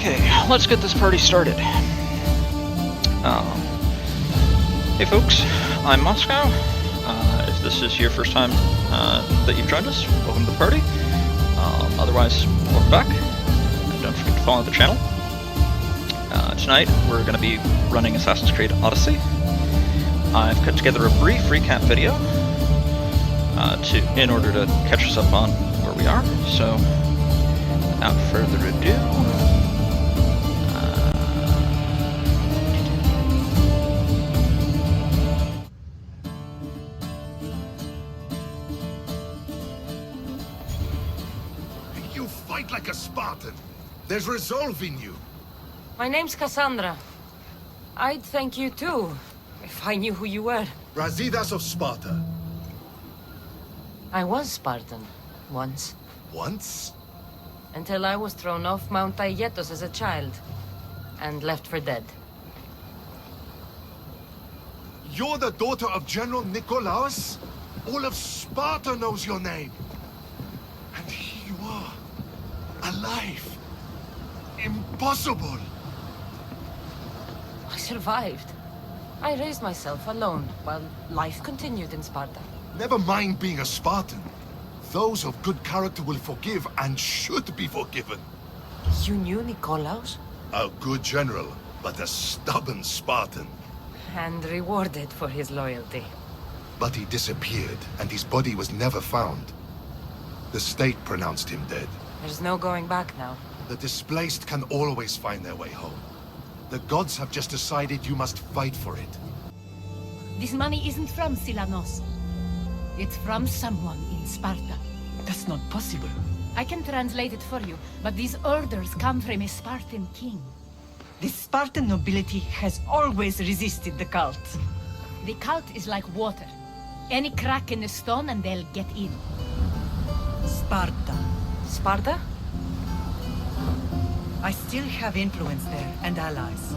Okay, let's get this party started. Hey folks, I'm Moscow. If this is your first time that you've joined us, welcome to the party. Otherwise, welcome back. And don't forget to follow the channel. Tonight, we're going to be running Assassin's Creed Odyssey. I've cut together a brief recap video in order to catch us up on where we are. So, without further ado, you fight like a Spartan. There's resolve in you. My name's Cassandra. I'd thank you too, if I knew who you were. Brasidas of Sparta. I was Spartan, once. Once? Until I was thrown off Mount Aietos as a child, and left for dead. You're the daughter of General Nikolaos? All of Sparta knows your name. And here you are, alive. Impossible. I survived. I raised myself alone, while life continued in Sparta. Never mind being a Spartan. Those of good character will forgive and should be forgiven. You knew Nikolaos? A good general, but a stubborn Spartan. And rewarded for his loyalty. But he disappeared, and his body was never found. The state pronounced him dead. There's no going back now. The displaced can always find their way home. The gods have just decided you must fight for it. This money isn't from Silanos. It's from someone in Sparta. That's not possible. I can translate it for you, but these orders come from a Spartan king. The Spartan nobility has always resisted the cult. The cult is like water. Any crack in the stone and they'll get in. Sparta. Sparta? I still have influence there, and allies.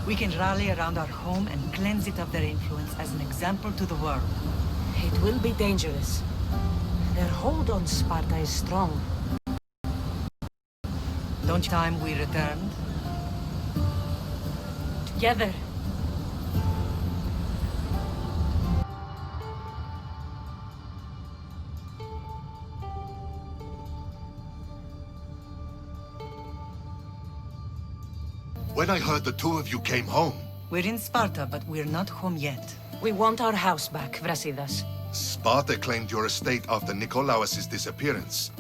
We can rally around our home and cleanse it of their influence as an example to the world. It will be dangerous. Their hold on Sparta is strong. Don't you time we returned? Together. When I heard the two of you came home, We're in Sparta, but we're not home yet. We want our house back, Brasidas. Sparta claimed your estate after Nikolaos' disappearance.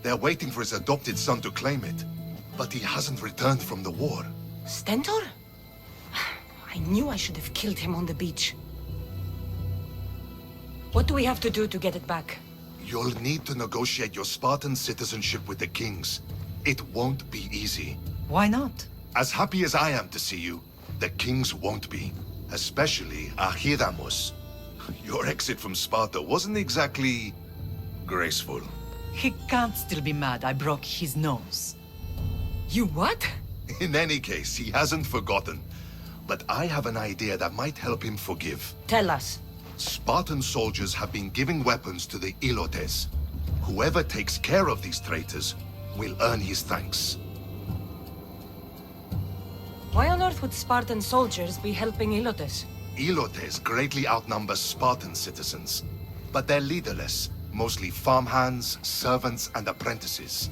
They're waiting for his adopted son to claim it, but he hasn't returned from the war. Stentor? I knew I should have killed him on the beach. What do we have to do to get it back? You'll need to negotiate your Spartan citizenship with the kings. It won't be easy. Why not? As happy as I am to see you, the kings won't be. Especially Archidamos. Your exit from Sparta wasn't exactly graceful. He can't still be mad I broke his nose. You what? In any case, he hasn't forgotten. But I have an idea that might help him forgive. Tell us. Spartan soldiers have been giving weapons to the Ilotes. Whoever takes care of these traitors will earn his thanks. Why on earth would Spartan soldiers be helping Ilotes? Ilotes greatly outnumber Spartan citizens, but they're leaderless, mostly farmhands, servants, and apprentices.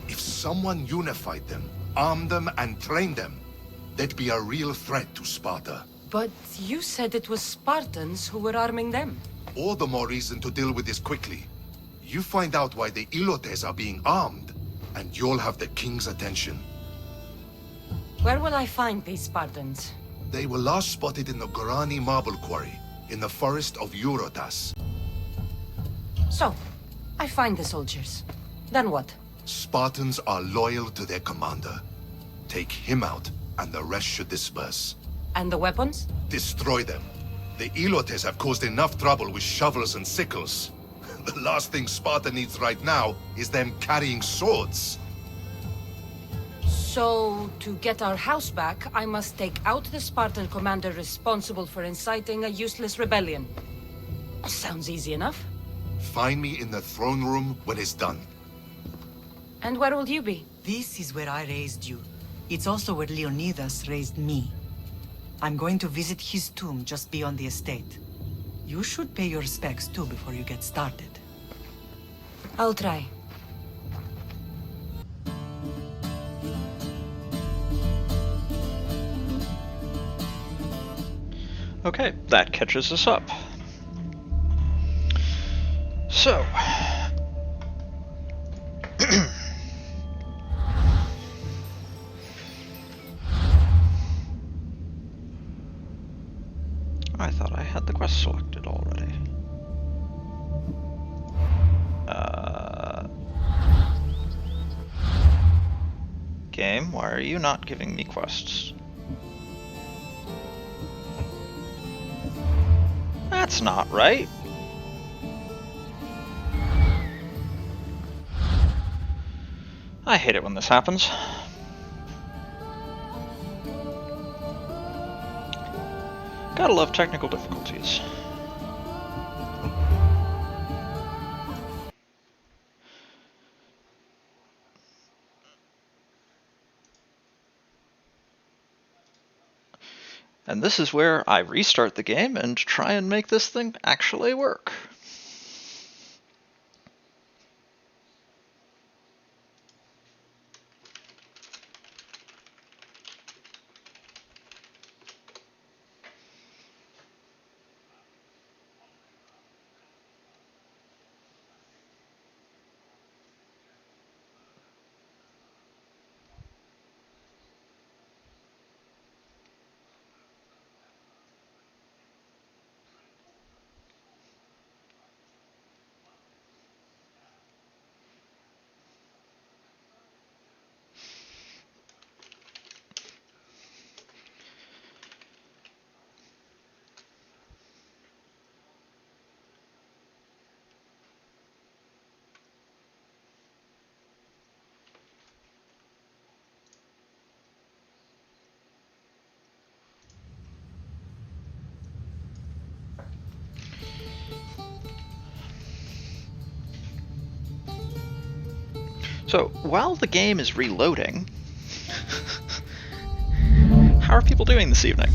If someone unified them, armed them, and trained them, they'd be a real threat to Sparta. But you said it was Spartans who were arming them. All the more reason to deal with this quickly. You find out why the Ilotes are being armed, and you'll have the king's attention. Where will I find these Spartans? They were last spotted in the Gorani marble quarry, in the forest of Eurotas. So, I find the soldiers. Then what? Spartans are loyal to their commander. Take him out, and the rest should disperse. And the weapons? Destroy them. The Ilotes have caused enough trouble with shovels and sickles. The last thing Sparta needs right now is them carrying swords. So, to get our house back, I must take out the Spartan commander responsible for inciting a useless rebellion. Sounds easy enough. Find me in the throne room when it's done. And where will you be? This is where I raised you. It's also where Leonidas raised me. I'm going to visit his tomb just beyond the estate. You should pay your respects too before you get started. I'll try. Okay, that catches us up. So... I thought I had the quest selected already. Game, why are you not giving me quests? That's not right. I hate it when this happens. Gotta love technical difficulties. And this is where I restart the game and try and make this thing actually work. So, while the game is reloading, how are people doing this evening?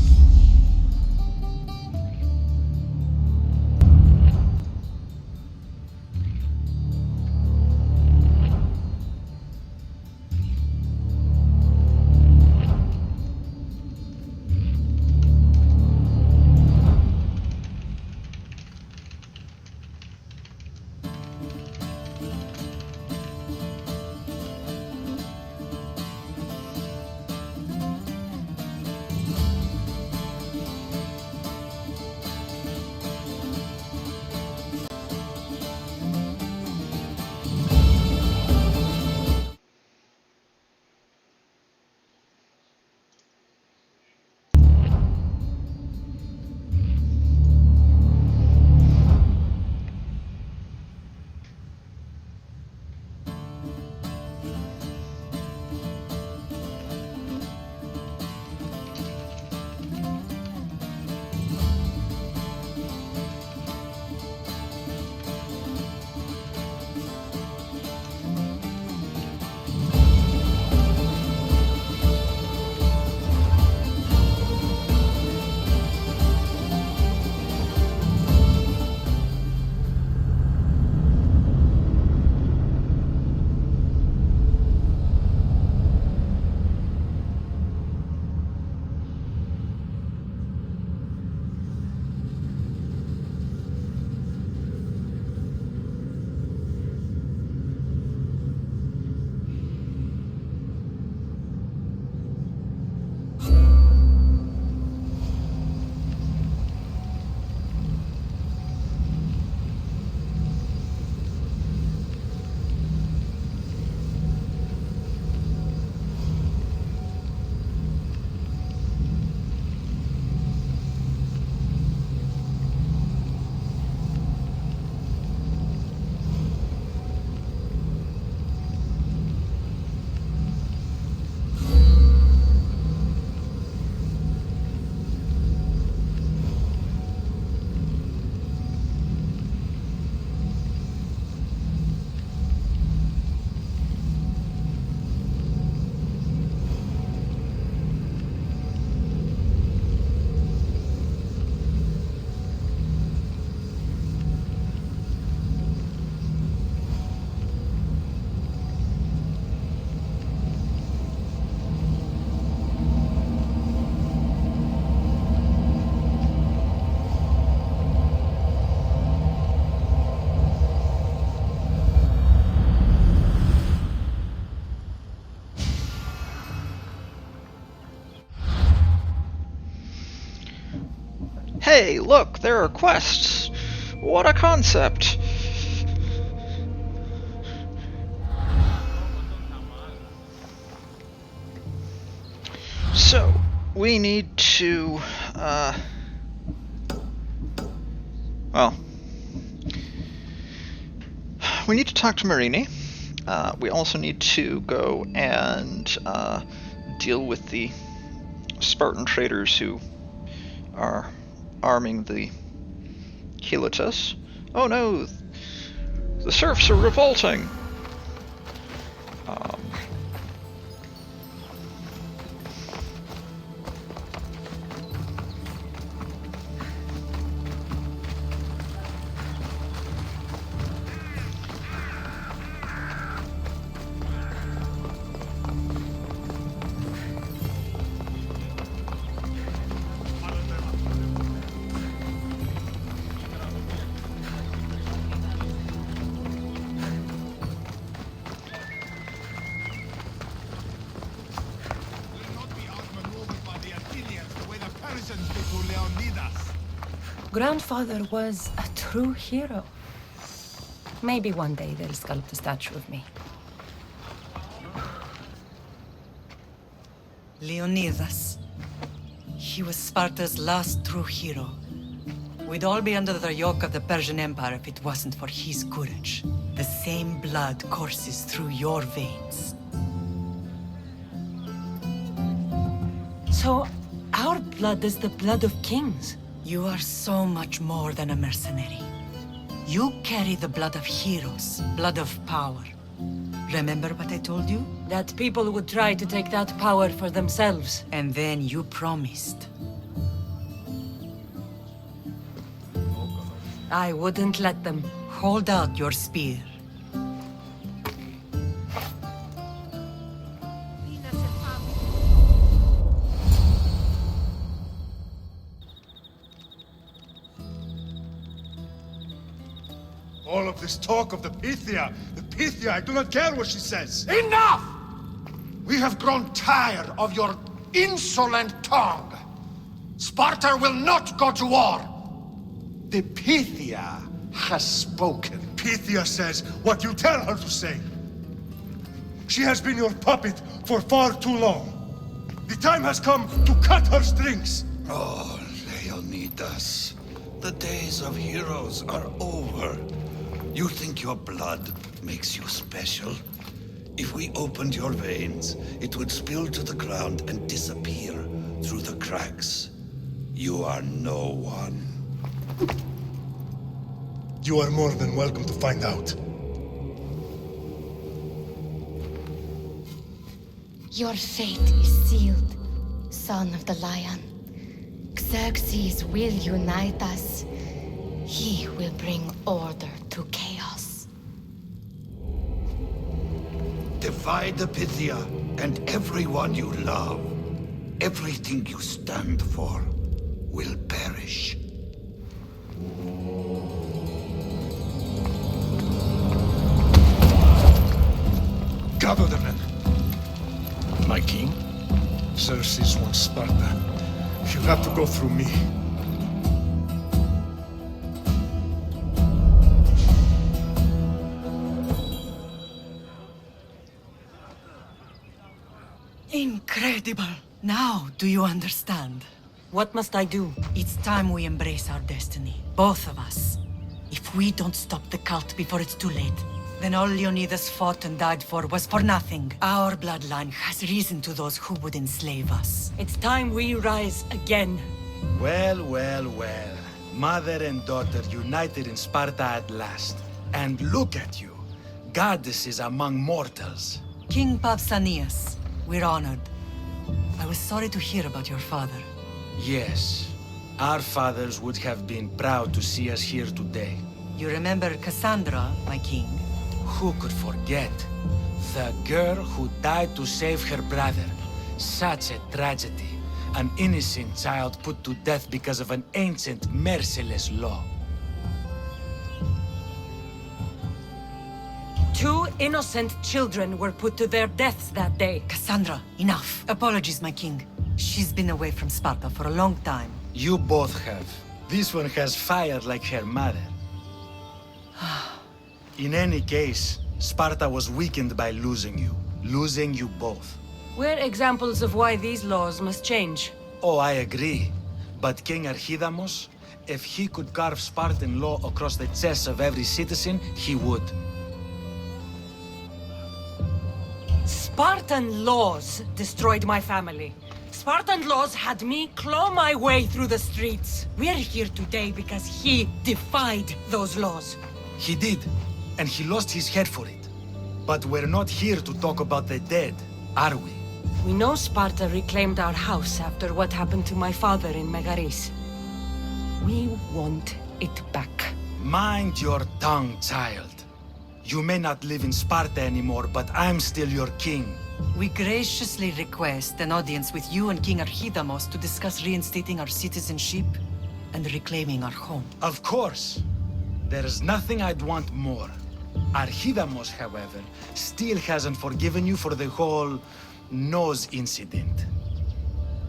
Hey, look, there are quests! What a concept! So, we need to, well, we need to talk to Marini. We also need to go and deal with the Spartan traders who are arming the Helotus. Oh no! The serfs are revolting! Grandfather was a true hero. Maybe one day they'll sculpt a statue of me. Leonidas. He was Sparta's last true hero. We'd all be under the yoke of the Persian Empire if it wasn't for his courage. The same blood courses through your veins. So, our blood is the blood of kings. You are so much more than a mercenary. You carry the blood of heroes, blood of power. Remember what I told you? That people would try to take that power for themselves. And then you promised. I wouldn't let them. Hold out your spear. All of this talk of the Pythia, I do not care what she says. Enough! We have grown tired of your insolent tongue. Sparta will not go to war. The Pythia has spoken. Pythia says what you tell her to say. She has been your puppet for far too long. The time has come to cut her strings. Oh, Leonidas, the days of heroes are over. You think your blood makes you special? If we opened your veins, it would spill to the ground and disappear through the cracks. You are no one. You are more than welcome to find out. Your fate is sealed, son of the lion. Xerxes will unite us. He will bring order to chaos. Divide the Pythia and everyone you love. Everything you stand for will perish. Gather the men. My king? Xerxes wants Sparta. She'll have to go through me. Incredible! Now, do you understand? What must I do? It's time we embrace our destiny. Both of us. If we don't stop the cult before it's too late, then all Leonidas fought and died for was for nothing. Our bloodline has reason to those who would enslave us. It's time we rise again. Well, well, well. Mother and daughter united in Sparta at last. And look at you. Goddesses among mortals. King Pausanias, we're honored. I was sorry to hear about your father. Yes. Our fathers would have been proud to see us here today. You remember Cassandra, my king? Who could forget? The girl who died to save her brother. Such a tragedy. An innocent child put to death because of an ancient, merciless law. 2 innocent children were put to their deaths that day. Cassandra, enough. Apologies, my king. She's been away from Sparta for a long time. You both have. This one has fire like her mother. In any case, Sparta was weakened by losing you both. We're examples of why these laws must change. Oh, I agree. But King Archidamos, if he could carve Spartan law across the chests of every citizen, he would. Spartan laws destroyed my family. Spartan laws had me claw my way through the streets. We're here today because he defied those laws. He did, and he lost his head for it. But we're not here to talk about the dead, are we? We know Sparta reclaimed our house after what happened to my father in Megaris. We want it back. Mind your tongue, child. You may not live in Sparta anymore, but I'm still your king. We graciously request an audience with you and King Archidamos to discuss reinstating our citizenship and reclaiming our home. Of course. There's nothing I'd want more. Archidamos, however, still hasn't forgiven you for the whole nose incident.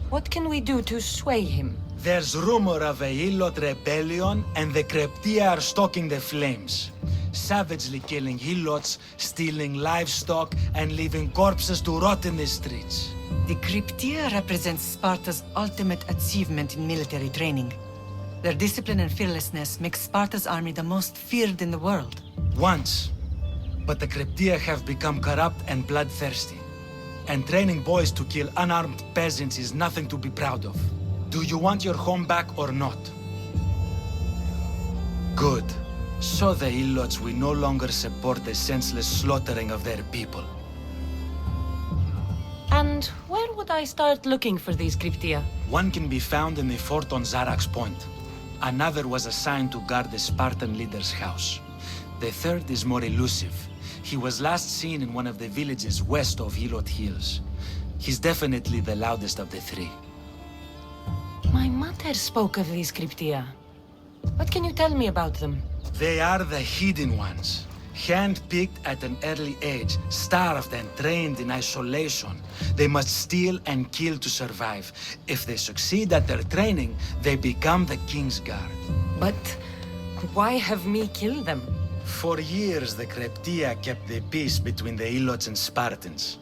What can we do to sway him? There's rumor of a Hilot rebellion, and the Kreptia are stoking the flames. Savagely killing Hilots, stealing livestock, and leaving corpses to rot in the streets. The Cryptia represents Sparta's ultimate achievement in military training. Their discipline and fearlessness makes Sparta's army the most feared in the world. Once. But the Cryptia have become corrupt and bloodthirsty. And training boys to kill unarmed peasants is nothing to be proud of. Do you want your home back or not? Good. So the Ilots will no longer support the senseless slaughtering of their people. And where would I start looking for these Cryptia? One can be found in the fort on Zarak's Point. Another was assigned to guard the Spartan leader's house. The third is more elusive. He was last seen in one of the villages west of Hilot Hills. He's definitely the loudest of the three. My mother spoke of these Cryptia. What can you tell me about them? They are the hidden ones. Hand-picked at an early age, starved and trained in isolation. They must steal and kill to survive. If they succeed at their training, they become the King's Guard. But why have me kill them? For years, the Cryptia kept the peace between the Ilots and Spartans.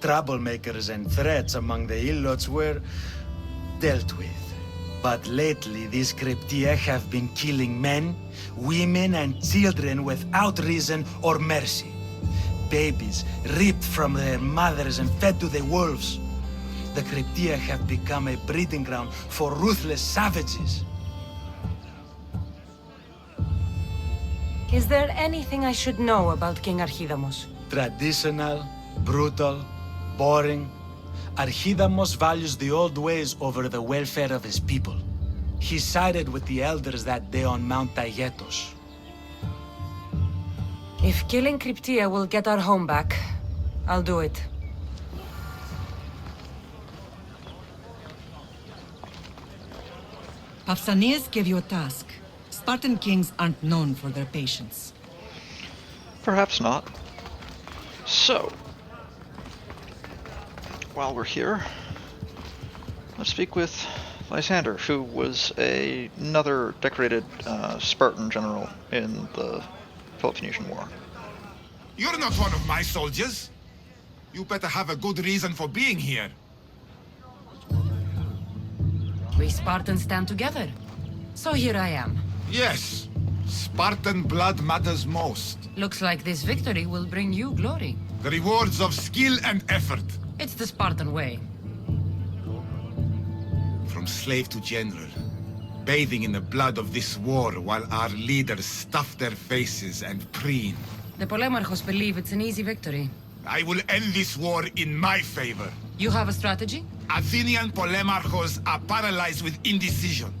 Troublemakers and threats among the Ilots were dealt with. But lately, these Cryptia have been killing men, women, and children without reason or mercy. Babies ripped from their mothers and fed to the wolves. The Cryptia have become a breeding ground for ruthless savages. Is there anything I should know about King Archidamos? Traditional, brutal, boring. Archidamos values the old ways over the welfare of his people. He sided with the elders that day on Mount Taygetos. If killing Cryptia will get our home back, I'll do it. Pausanias gave you a task. Spartan kings aren't known for their patience. Perhaps not. So, while we're here, let's speak with Lysander, who was another decorated Spartan general in the Peloponnesian War. You're not one of my soldiers. You better have a good reason for being here. We Spartans stand together. So here I am. Yes, Spartan blood matters most. Looks like this victory will bring you glory. The rewards of skill and effort. It's the Spartan way. From slave to general, bathing in the blood of this war while our leaders stuff their faces and preen. The Polemarchos believe it's an easy victory. I will end this war in my favor. You have a strategy? Athenian Polemarchos are paralyzed with indecision.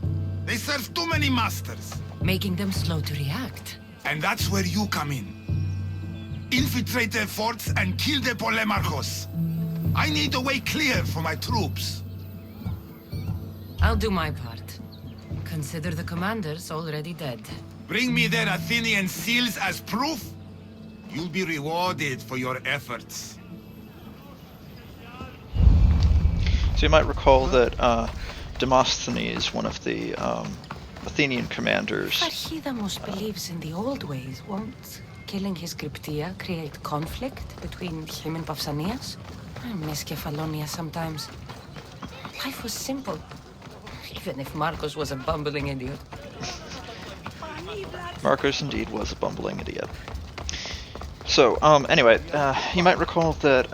They serve too many masters. Making them slow to react. And that's where you come in. Infiltrate their forts and kill the Polemarchos. I need a way clear for my troops. I'll do my part. Consider the commanders already dead. Bring me their Athenian seals as proof. You'll be rewarded for your efforts. So you might recall that Demosthenes, one of the Athenian commanders. But he the most believes in the old ways. Won't killing his Cryptia create conflict between him and Pausanias? I miss Kefalonia sometimes. Life was simple. Even if Marcos was a bumbling idiot. Marcos indeed was a bumbling idiot. So, anyway, you might recall that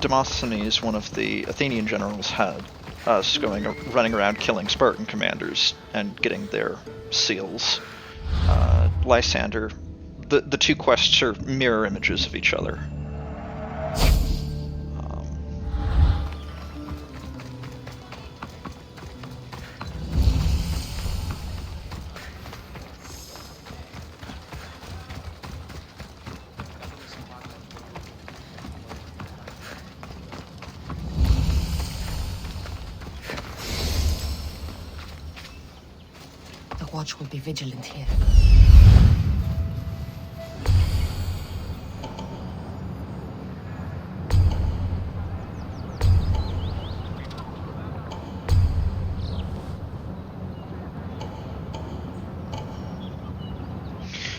Demosthenes, one of the Athenian generals, had us running around killing Spartan commanders and getting their seals. Lysander, the two quests are mirror images of each other. The watch will be vigilant here.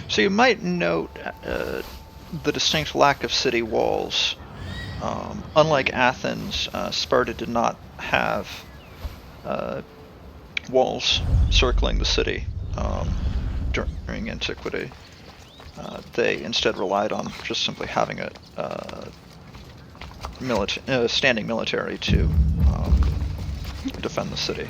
So you might note the distinct lack of city walls. Unlike Athens, Sparta did not have walls circling the city during antiquity. They instead relied on just simply having a standing military to defend the city.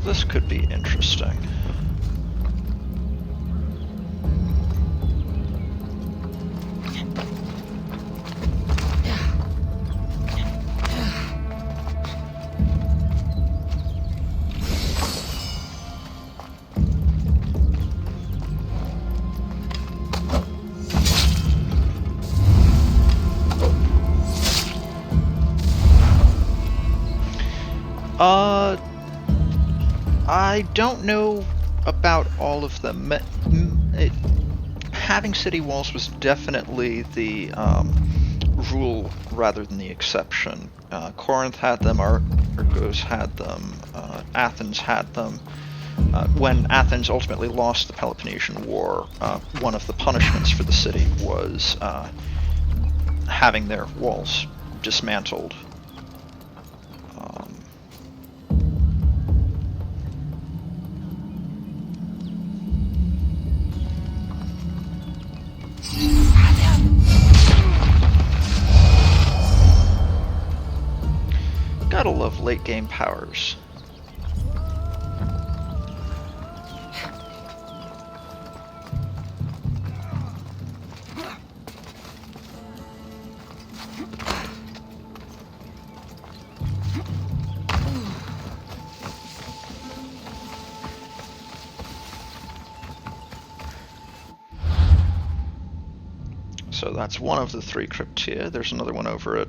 This could be interesting. I don't know about all of them. Having city walls was definitely the rule rather than the exception. Corinth had them, Argos had them, Athens had them. When Athens ultimately lost the Peloponnesian War, one of the punishments for the city was having their walls dismantled. Gotta love late game powers. So that's one of the three cryptia. There's another one over at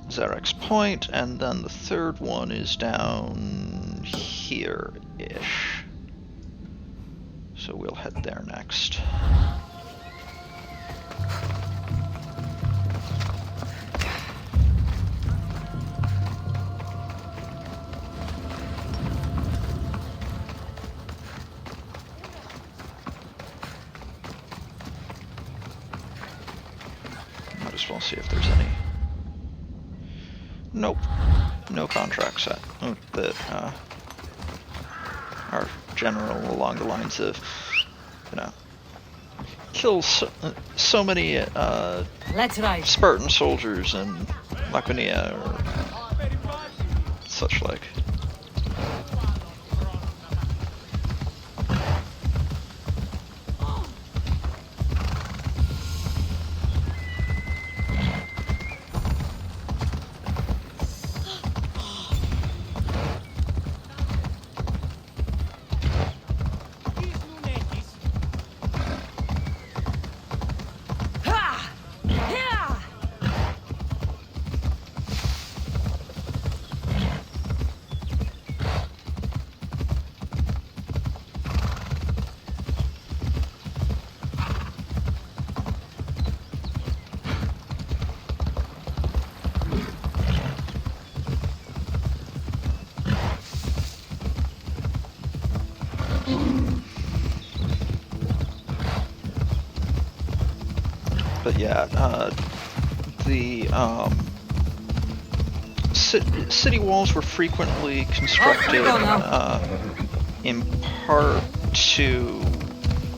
Zarek's Point, and then the third one is down here-ish. So we'll head there next. Might as well see if there's any. Nope, no contract set. That our general along the lines of, kills so many Let's ride. Spartan soldiers in Laconia. such like. But yeah, the city walls were frequently constructed in part to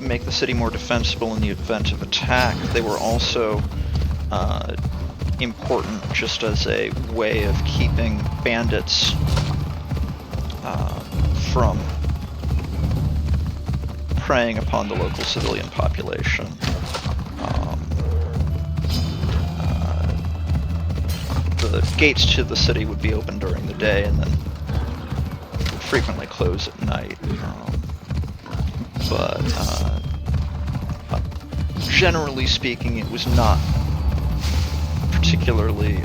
make the city more defensible in the event of attack. They were also important just as a way of keeping bandits from preying upon the local civilian population. The gates to the city would be open during the day and then would frequently close at night. But generally speaking, it was not particularly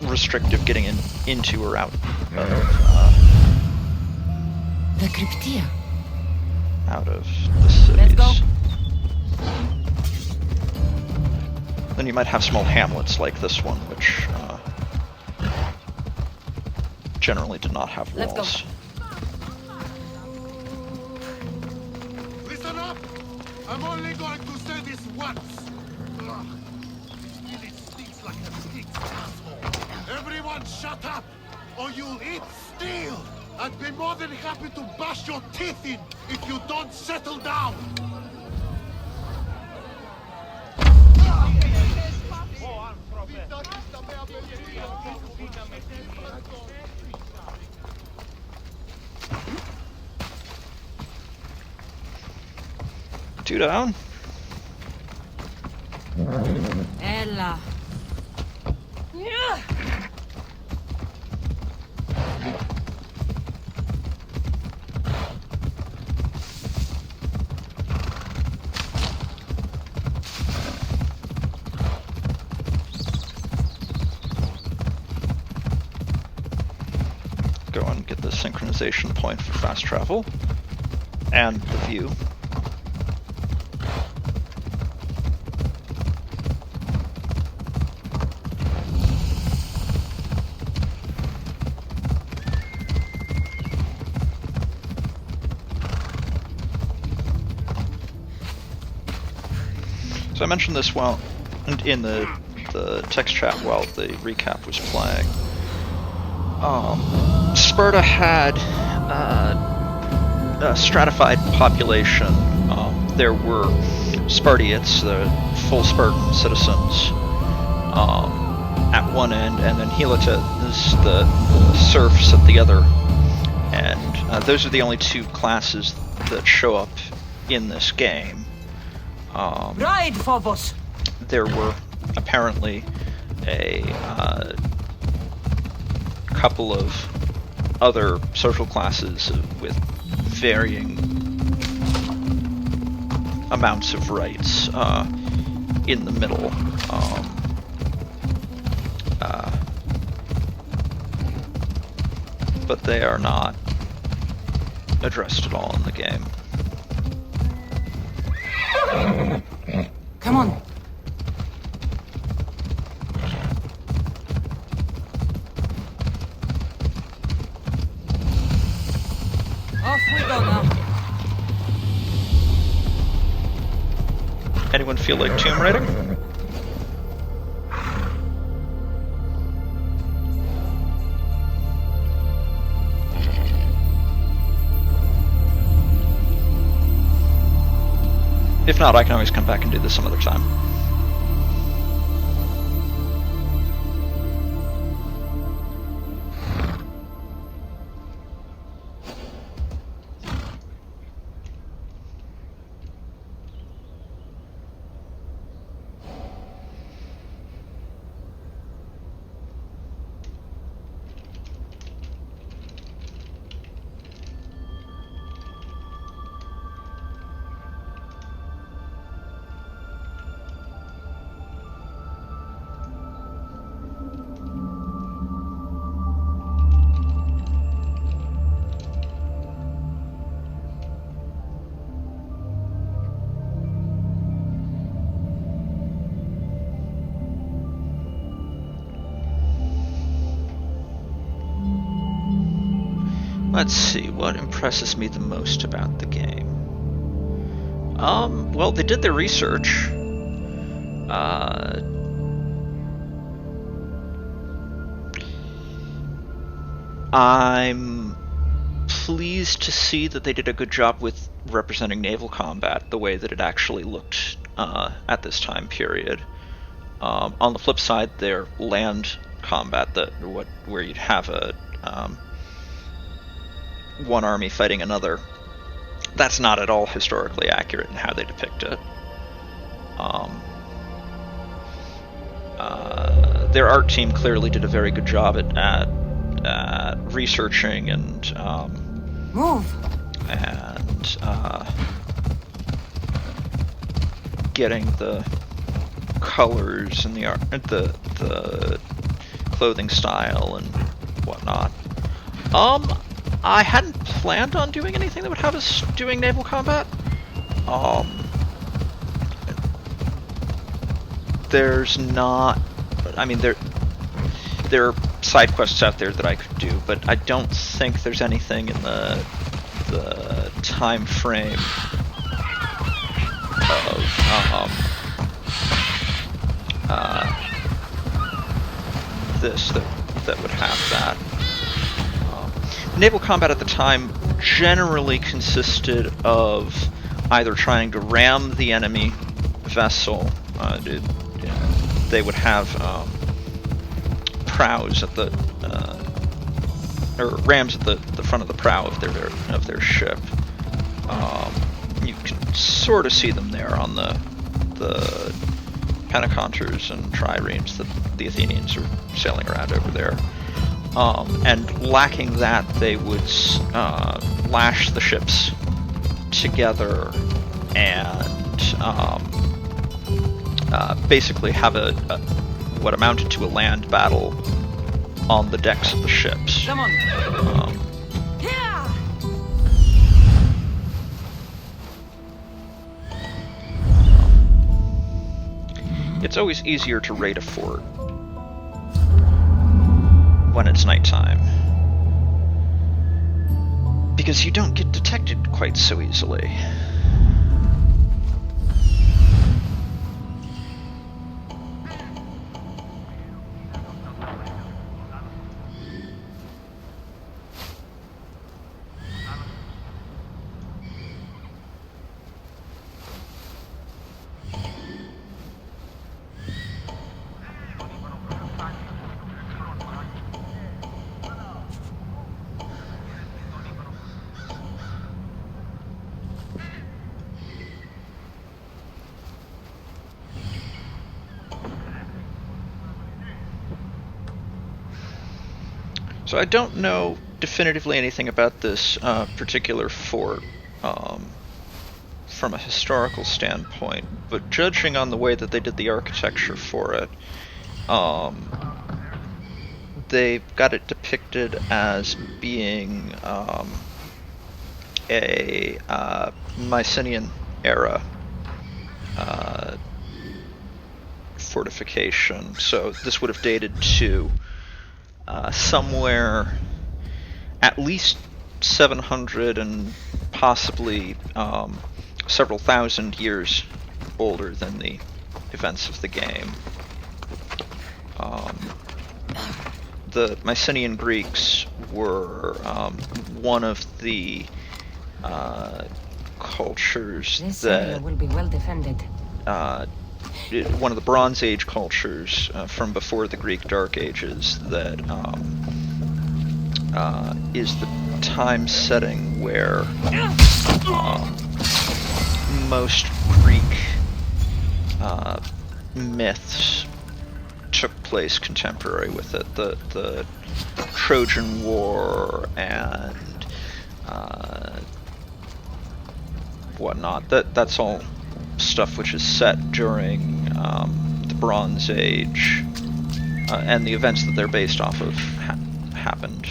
restrictive getting into or out of The Cryptia. out of the cities. Let's go. Then you might have small hamlets like this one, which generally did not have Let's walls. go. Listen up! I'm only going to say this once. Ugh. It stinks like a pig's asshole. Everyone shut up, or you'll eat steel! I'd be more than happy to bash your teeth in if you don't settle down! Two down. Ella. Go and get the synchronization point for fast travel and the view. So I mentioned this while in the text chat while the recap was playing. Sparta had a stratified population. There were Spartiates, the full Spartan citizens, at one end, and then Helotes, the serfs at the other. And those are the only two classes that show up in this game. Ride, Phobos! There were apparently a couple of other social classes with varying amounts of rights in the middle. But they are not addressed at all in the game. Come on. Off we go now. Anyone feel like tomb raiding? If not, I can always come back and do this some other time. Let's see, what impresses me the most about the game? Well, they did their research. I'm pleased to see that they did a good job with representing naval combat the way that it actually looked at this time period. On the flip side, their land combat, where you'd have a one army fighting another, that's not at all historically accurate in how they depict it. Their art team clearly did a very good job at researching and getting the colors and the art, the clothing style and whatnot. I hadn't planned on doing anything that would have us doing naval combat. There's not. I mean, there are side quests out there that I could do, but I don't think there's anything in the time frame of this that would have that. Naval combat at the time generally consisted of either trying to ram the enemy vessel. They would have prows at the or rams at the front of the prow of their ship. You can sort of see them there on the Pentaconters and triremes that the Athenians are sailing around over there. And lacking that, they would lash the ships together and basically have what amounted to a land battle on the decks of the ships. Come on. It's always easier to raid a fort when it's nighttime, because you don't get detected quite so easily. So I don't know definitively anything about this particular fort from a historical standpoint, but judging on the way that they did the architecture for it, they've got it depicted as being a Mycenaean era fortification. So this would have dated to somewhere at least 700 and possibly several thousand years older than the events of the game. The Mycenaean Greeks were one of the cultures This area will be well defended. One of the Bronze Age cultures from before the Greek Dark Ages that is the time setting where most Greek myths took place contemporary with it. The Trojan War and whatnot. That's all stuff which is set during the Bronze Age, and the events that they're based off of happened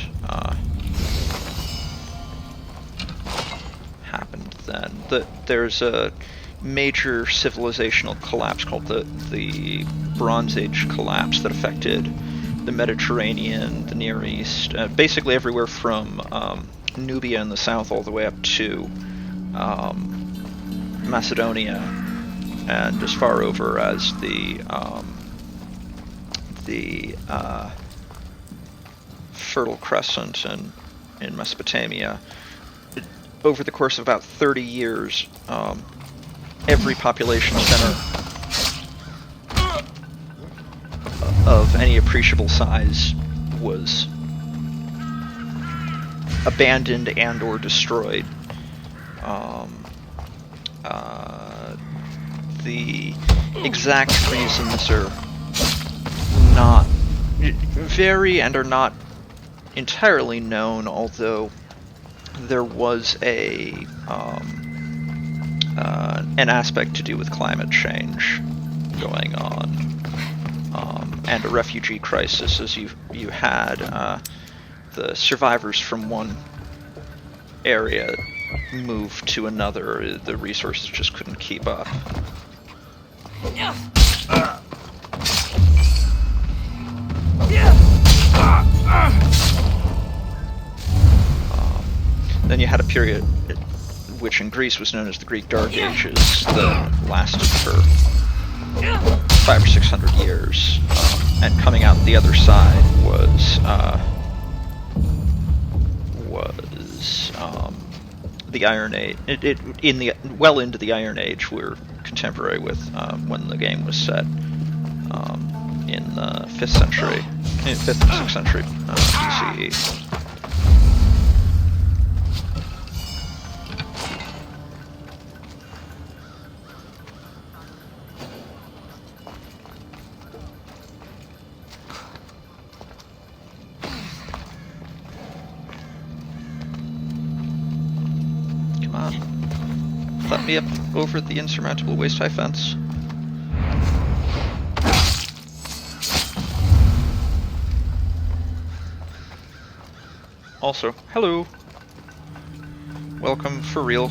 then. There's a major civilizational collapse called the Bronze Age collapse that affected the Mediterranean, the Near East, basically everywhere from Nubia in the south all the way up to Macedonia, and as far over as the Fertile Crescent in Mesopotamia. Over the course of about 30 years, every population center of any appreciable size was abandoned and or destroyed. The exact reasons are not vary and are not entirely known, although there was an aspect to do with climate change going on, and a refugee crisis, as you had the survivors from one area move to another. The resources just couldn't keep up. Then you had a period which in Greece was known as the Greek Dark Ages that lasted for 500 or 600 years, and coming out the other side was the Iron Age. Well into the Iron Age. We're contemporary with when the game was set in the 5th century, 5th and 6th century BCE. Let me up over the insurmountable waist-high fence. Also, hello. Welcome for real.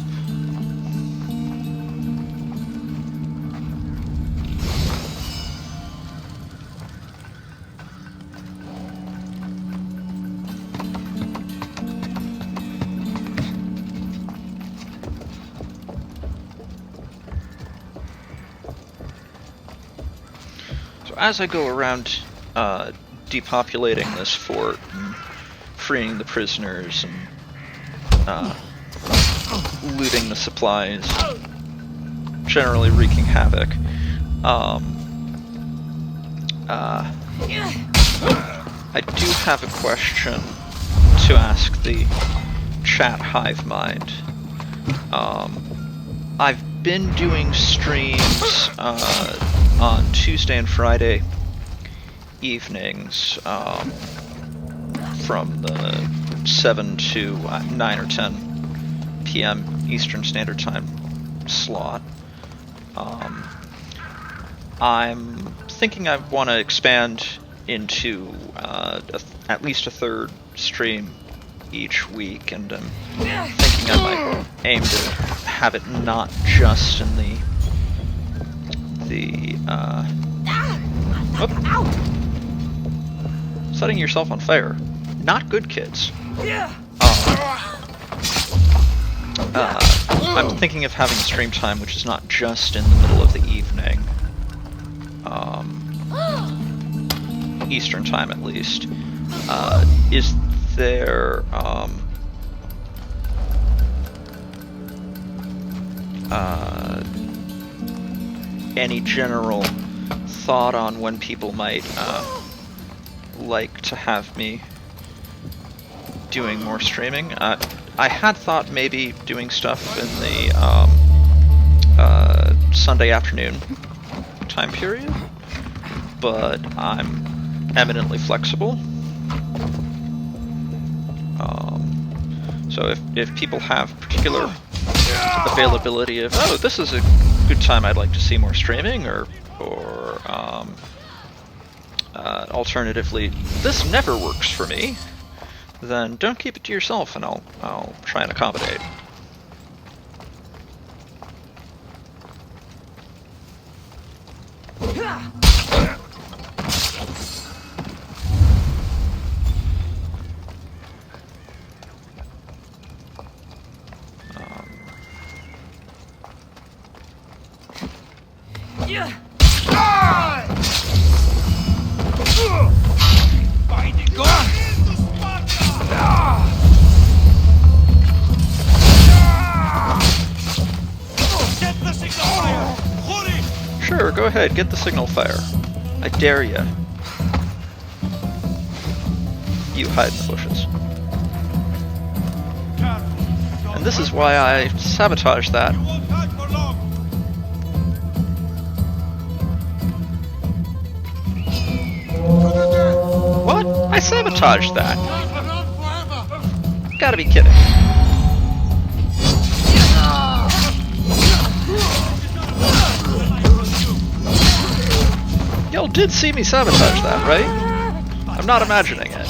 As I go around depopulating this fort and freeing the prisoners and looting the supplies, generally wreaking havoc, I do have a question to ask the chat hive mind. I've been doing streams on Tuesday and Friday evenings from the 7 to 9 or 10 p.m. Eastern Standard Time slot. I'm thinking I want to expand into at least a third stream each week, and I'm thinking I might aim to have it not just in the setting yourself on fire. Not good, kids. I'm thinking of having stream time which is not just in the middle of the evening. Eastern time, at least. Is there any general thought on when people might like to have me doing more streaming? I had thought maybe doing stuff in the Sunday afternoon time period, but I'm eminently flexible. So if people have particular availability of, oh, this is a good time I'd like to see more streaming, or alternatively, this never works for me, then don't keep it to yourself, and I'll try and accommodate. Sure, go ahead, get the signal fire. I dare ya. You hide in the bushes. And this is why I sabotaged that. What? I sabotaged that? Gotta be kidding. Y'all did see me sabotage that, right? I'm not imagining it.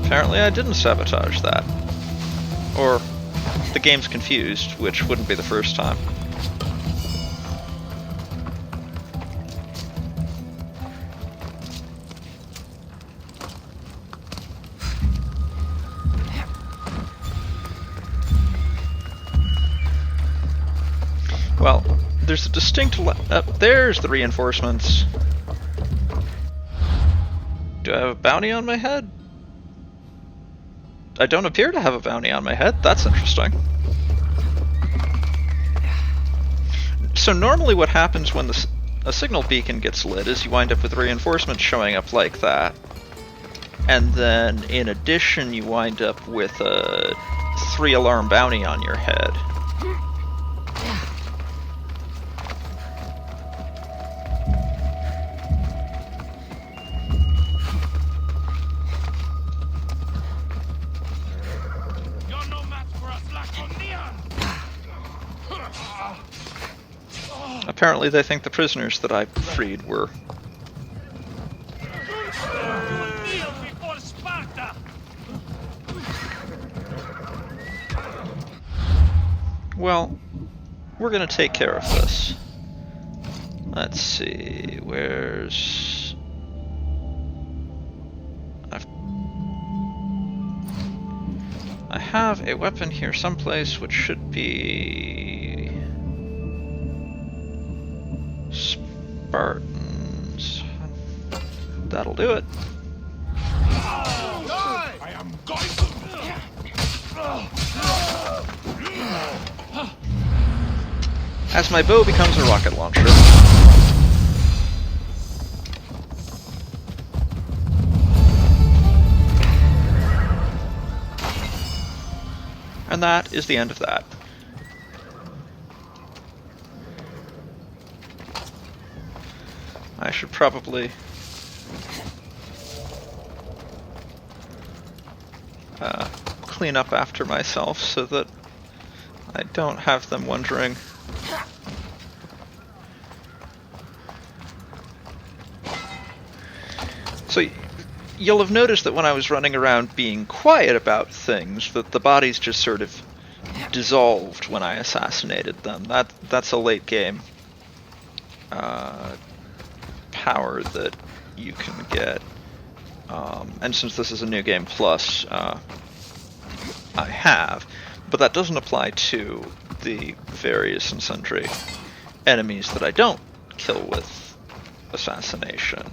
Apparently I didn't sabotage that. Or the game's confused, which wouldn't be the first time. Well, there's a distinct there's the reinforcements. Do I have a bounty on my head? I don't appear to have a bounty on my head. That's interesting. So normally what happens when a signal beacon gets lit is you wind up with reinforcements showing up like that. And then in addition you wind up with a 3-alarm bounty on your head. Apparently they think the prisoners that I freed were... Well, we're gonna take care of this. Let's see, where's... I have a weapon here someplace which should be... Spartans. That'll do it. I am going to... As my bow becomes a rocket launcher. And that is the end of that. I should probably clean up after myself so that I don't have them wondering. So you'll have noticed that when I was running around being quiet about things, that the bodies just sort of dissolved when I assassinated them. That's a late game power that you can get. And since this is a new game plus, I have. But that doesn't apply to the various and sundry enemies that I don't kill with assassination.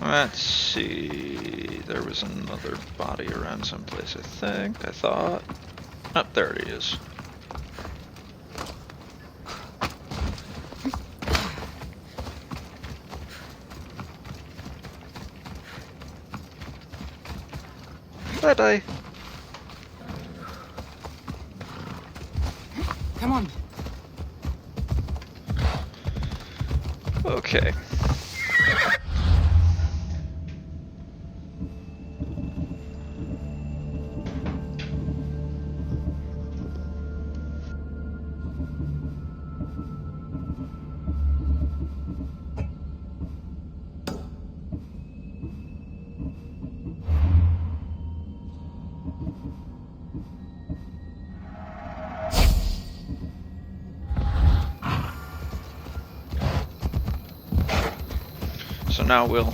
Let's see, there was another body around someplace, I thought. Oh, there it is. Did I? Come on. Okay. So now we'll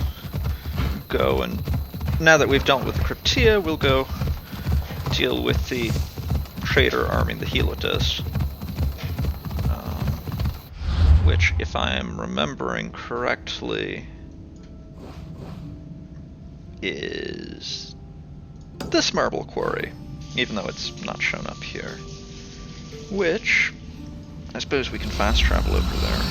go and, now that we've dealt with the Cryptia, we'll go deal with the traitor arming the Helotus. Which, if I am remembering correctly, is this marble quarry, even though it's not shown up here. Which, I suppose we can fast travel over there.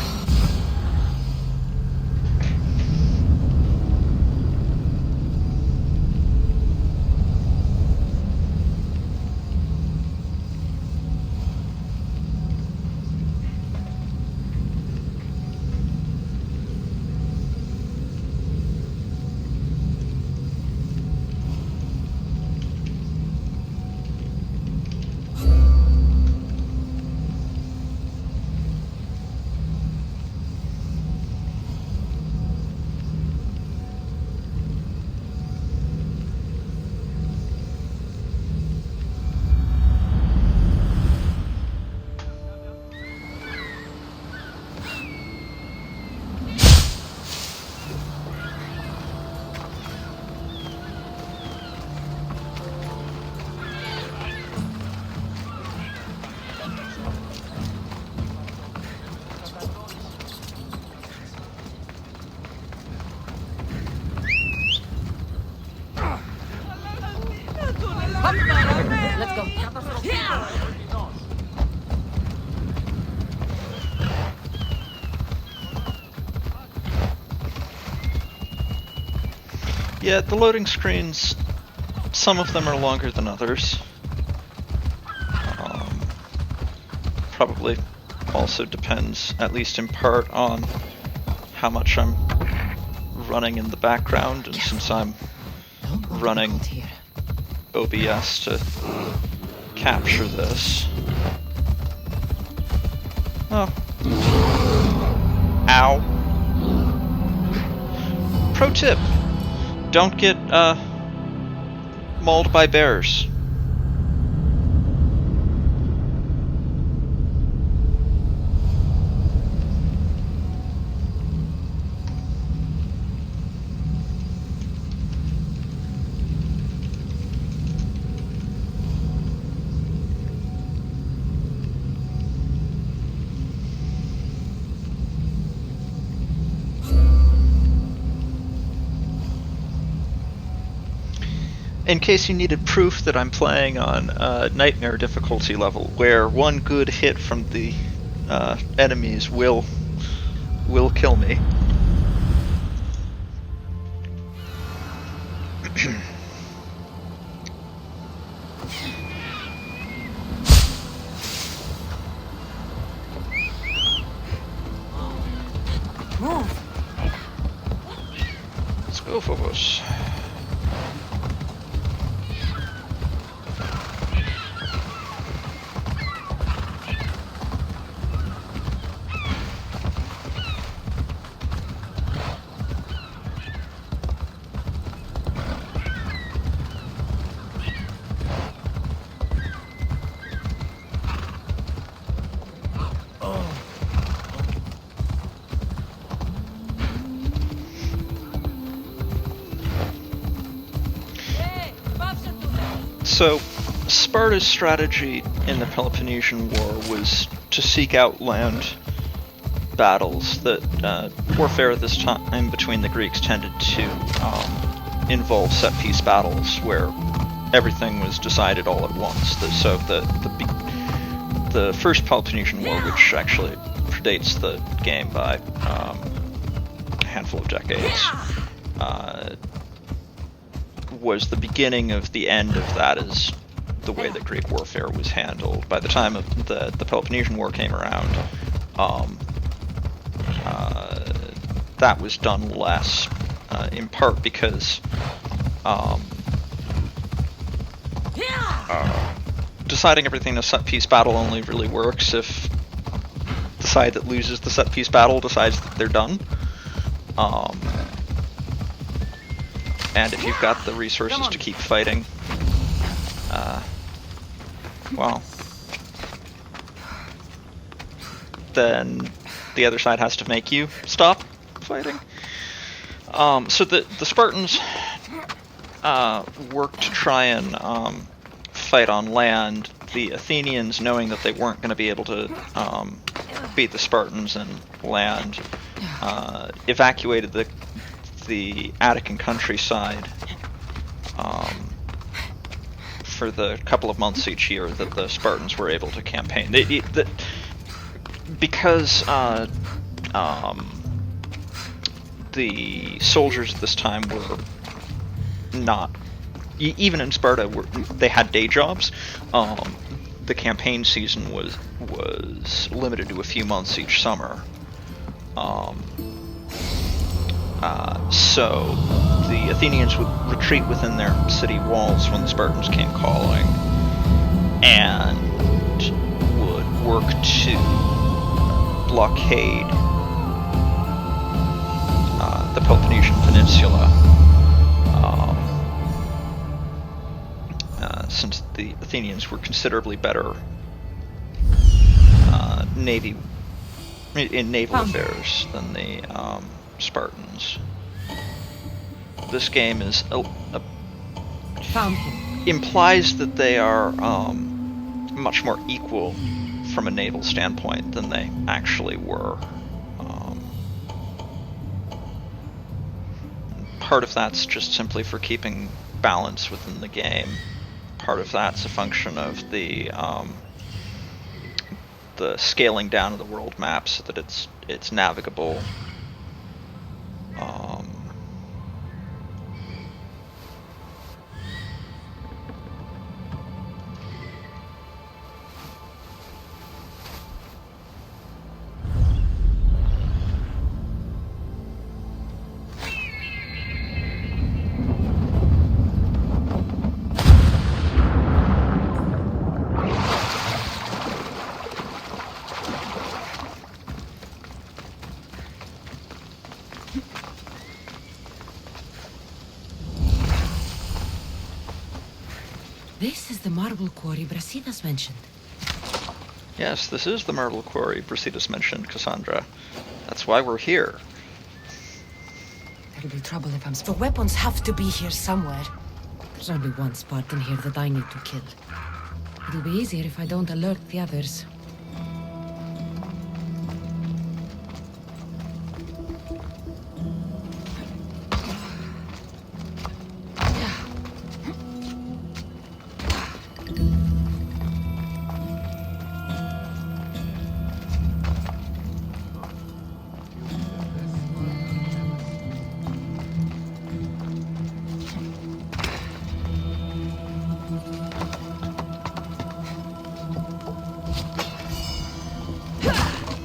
Let's go. Yeah, the loading screens, some of them are longer than others. Probably also depends, at least in part, on how much I'm running in the background, and since I'm running OBS to capture this. Oh. Ow. Pro tip. Don't get, mauled by bears. In case you needed proof that I'm playing on Nightmare difficulty level, where one good hit from the enemies will kill me. Move. Let's go, Phobos. So, Sparta's strategy in the Peloponnesian War was to seek out land battles. That warfare at this time between the Greeks tended to involve set-piece battles where everything was decided all at once. So the first Peloponnesian War, which actually predates the game by a handful of decades, was the beginning of the end of that as the way that Greek warfare was handled. By the time of the Peloponnesian War came around, that was done less, in part because deciding everything in a set-piece battle only really works if the side that loses the set-piece battle decides that they're done. And if you've got the resources to keep fighting, well, then the other side has to make you stop fighting. So the Spartans worked to try and fight on land. The Athenians, knowing that they weren't going to be able to beat the Spartans in land, evacuated the Attican countryside for the couple of months each year that the Spartans were able to campaign. Because the soldiers at this time were not, even in Sparta, they had day jobs. The campaign season was limited to a few months each summer. So the Athenians would retreat within their city walls when the Spartans came calling, and would work to blockade the Peloponnesian Peninsula, since the Athenians were considerably better in naval affairs than the Spartans. This game is implies that they are much more equal from a naval standpoint than they actually were. Part of that's just simply for keeping balance within the game. Part of that's a function of the scaling down of the world map so that it's navigable. This is the marble quarry Brasidas mentioned. Yes, this is the marble quarry Brasidas mentioned, Cassandra. That's why we're here. There'll be trouble if the weapons have to be here somewhere. There's only one Spartan here that I need to kill. It'll be easier if I don't alert the others.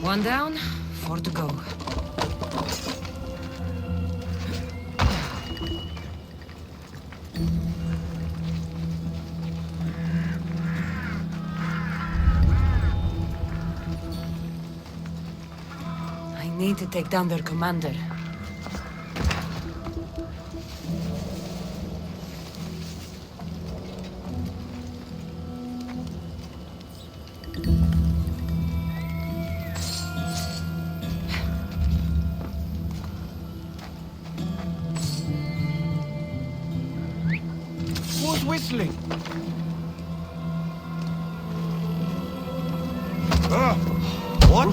One down, 4 to go. I need to take down their commander. Who's whistling? What?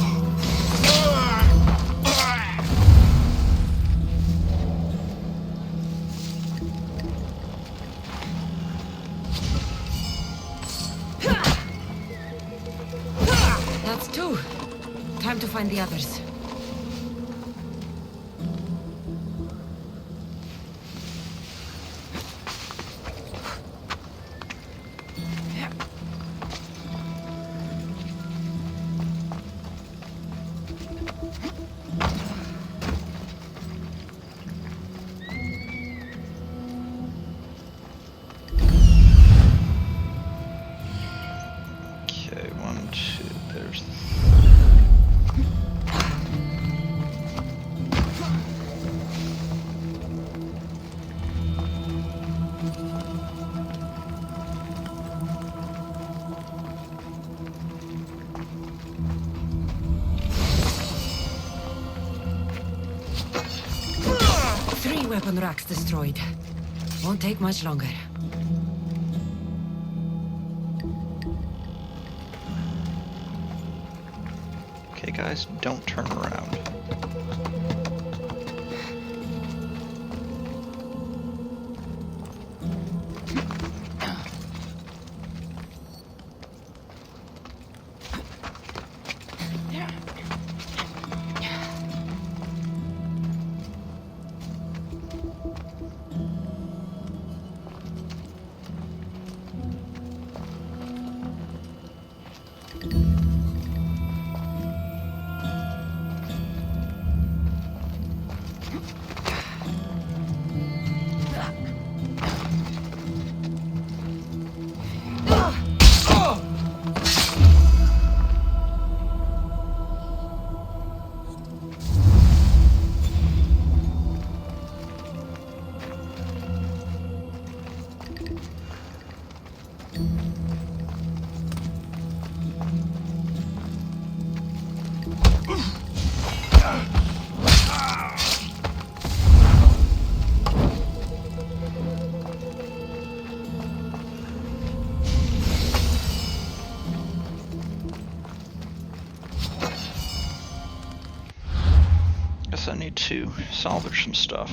That's 2. Time to find the others. Okay, 1, 2, there's weapon racks destroyed. Won't take much longer. Okay, guys, don't turn around. Guess I need to salvage some stuff.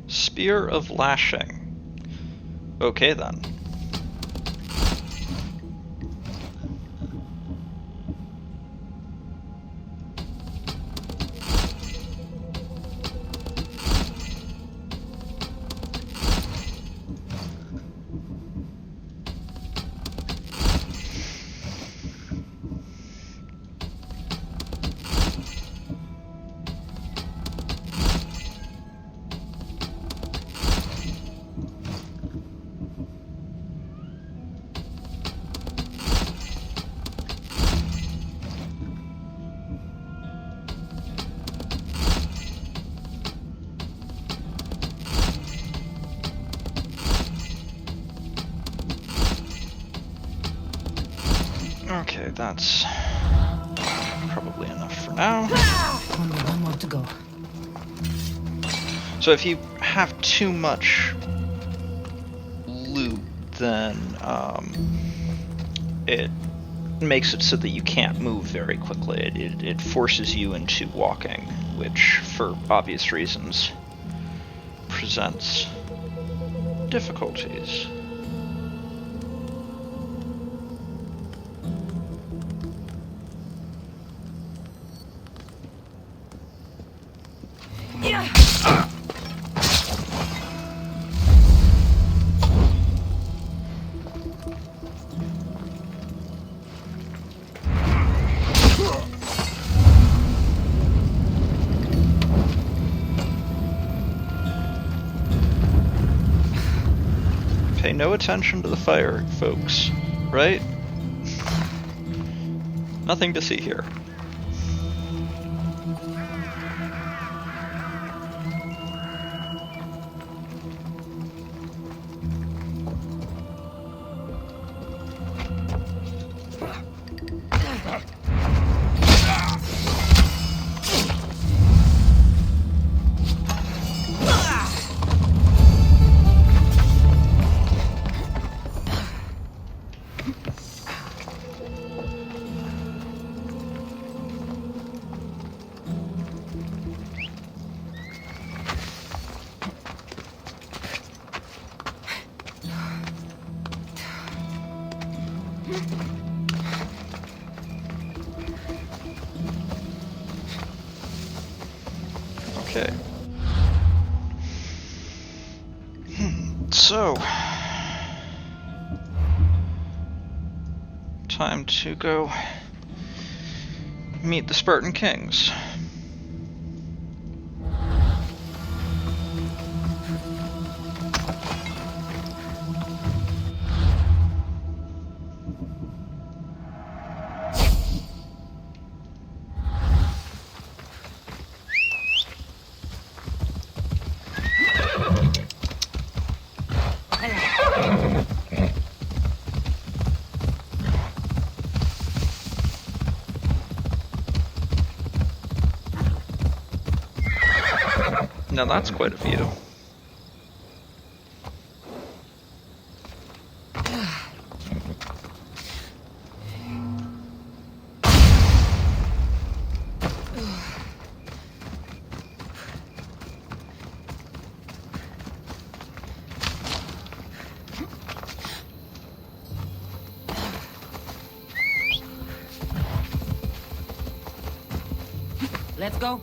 Spear of Lashing. Okay then. Okay, that's probably enough for now. Only one more to go. So if you have too much loot, then it makes it so that you can't move very quickly. It forces you into walking, which, for obvious reasons, presents difficulties. Pay no attention to the fire, folks, right? Nothing to see here. Okay. So, time to go meet the Spartan kings. Now that's quite a view. Let's go.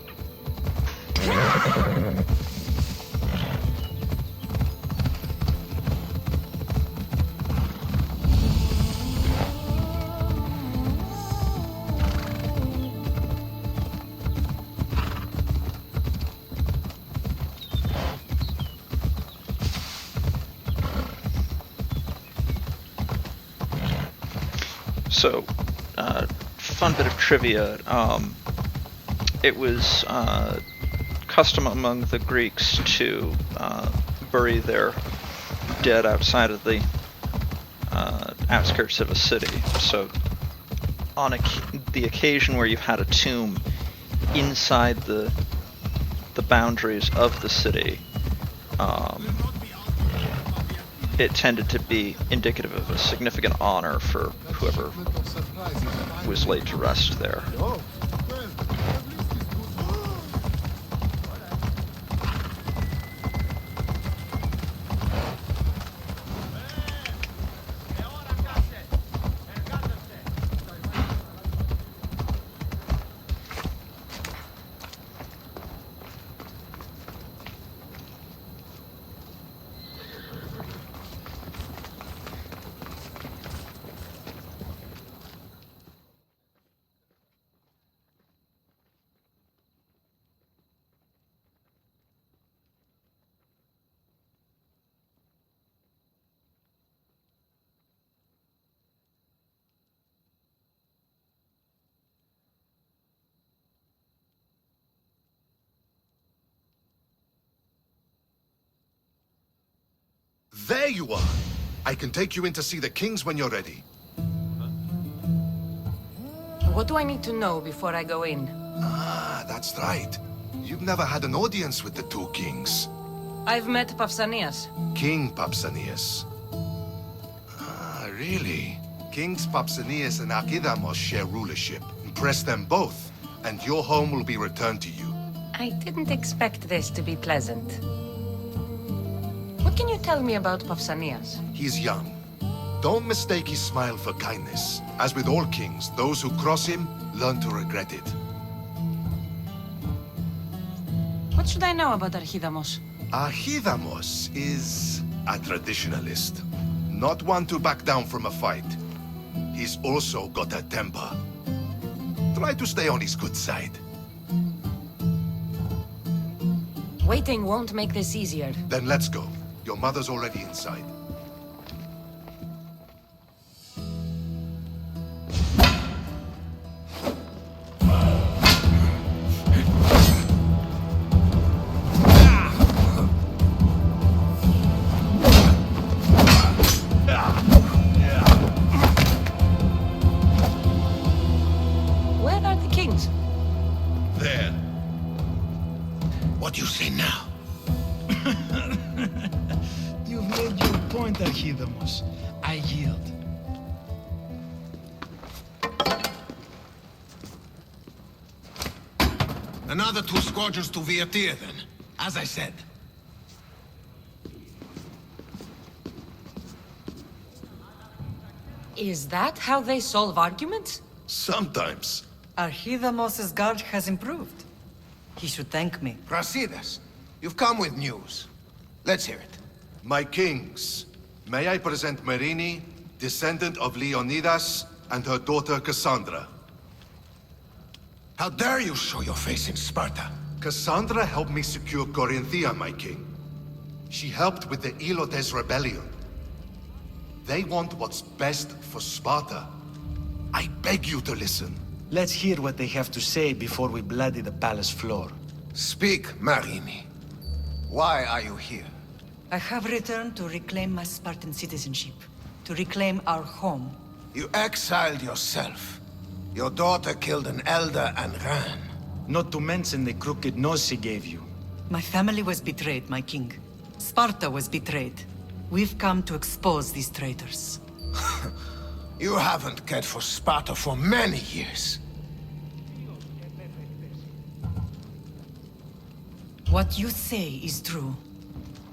So, fun bit of trivia. It was custom among the Greeks to bury their dead outside of the outskirts of a city. So, on the occasion where you've had a tomb inside the boundaries of the city, it tended to be indicative of a significant honor for whoever was laid to rest there. There you are! I can take you in to see the kings when you're ready. What do I need to know before I go in? Ah, that's right. You've never had an audience with the two kings. I've met Pausanias. King Pausanias. Ah, really? Kings Pausanias and Archidamos share rulership. Impress them both, and your home will be returned to you. I didn't expect this to be pleasant. What can you tell me about Pausanias? He's young. Don't mistake his smile for kindness. As with all kings, those who cross him learn to regret it. What should I know about Archidamos? Archidamos is a traditionalist. Not one to back down from a fight. He's also got a temper. Try to stay on his good side. Waiting won't make this easier. Then let's go. Your mother's already inside. Where are the kings? There. What do you say now? You've made your point, Archidamos. I yield. Another 2 squadrons to Viatir, then. As I said. Is that how they solve arguments? Sometimes. Archidamos's guard has improved. He should thank me. Brasidas, you've come with news. Let's hear it. My kings, may I present Merini, descendant of Leonidas, and her daughter Cassandra. How dare you show your face in Sparta? Cassandra helped me secure Corinthia, my king. She helped with the Elotes rebellion. They want what's best for Sparta. I beg you to listen. Let's hear what they have to say before we bloody the palace floor. Speak, Marini. Why are you here? I have returned to reclaim my Spartan citizenship, to reclaim our home. You exiled yourself. Your daughter killed an elder and ran. Not to mention the crooked nose she gave you. My family was betrayed, my king. Sparta was betrayed. We've come to expose these traitors. You haven't cared for Sparta for many years. What you say is true.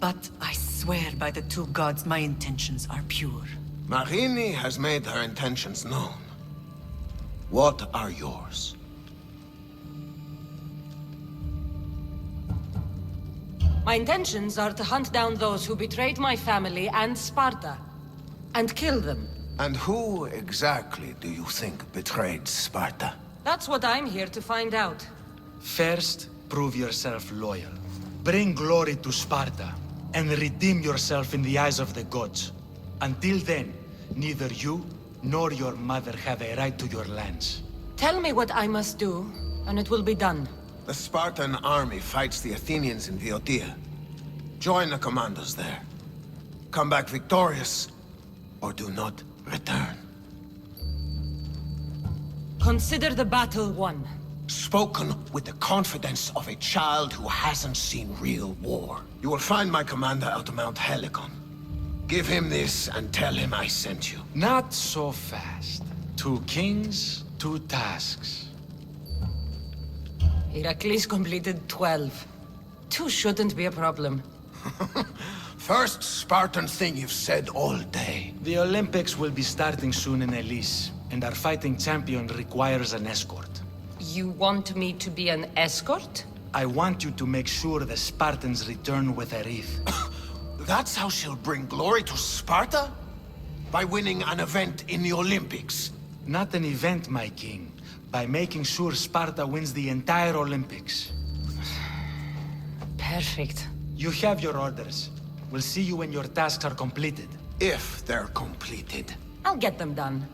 But I swear by the two gods my intentions are pure. Marini has made her intentions known. What are yours? My intentions are to hunt down those who betrayed my family and Sparta, and kill them. And who exactly do you think betrayed Sparta? That's what I'm here to find out. First, prove yourself loyal. Bring glory to Sparta, and redeem yourself in the eyes of the gods. Until then, neither you nor your mother have a right to your lands. Tell me what I must do, and it will be done. The Spartan army fights the Athenians in Boeotia. Join the commandos there. Come back victorious, or do not return. Consider the battle won. Spoken with the confidence of a child who hasn't seen real war. You will find my commander out of Mount Helicon. Give him this and tell him I sent you. Not so fast. 2 kings, 2 tasks. Heracles completed 12. 2 shouldn't be a problem. First Spartan thing you've said all day. The Olympics will be starting soon in Elise, and our fighting champion requires an escort. You want me to be an escort? I want you to make sure the Spartans return with a wreath. That's how she'll bring glory to Sparta? By winning an event in the Olympics? Not an event, my king. By making sure Sparta wins the entire Olympics. Perfect. You have your orders. We'll see you when your tasks are completed. If they're completed. I'll get them done.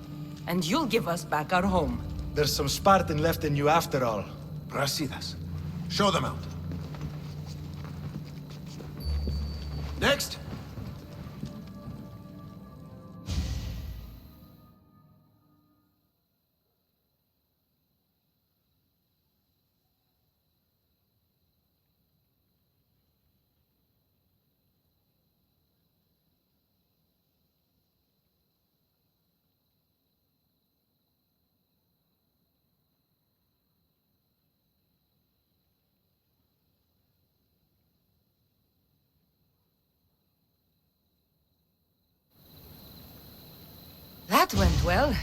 And you'll give us back our home. There's some Spartan left in you after all. Brasidas. Show them out. Next. That went well.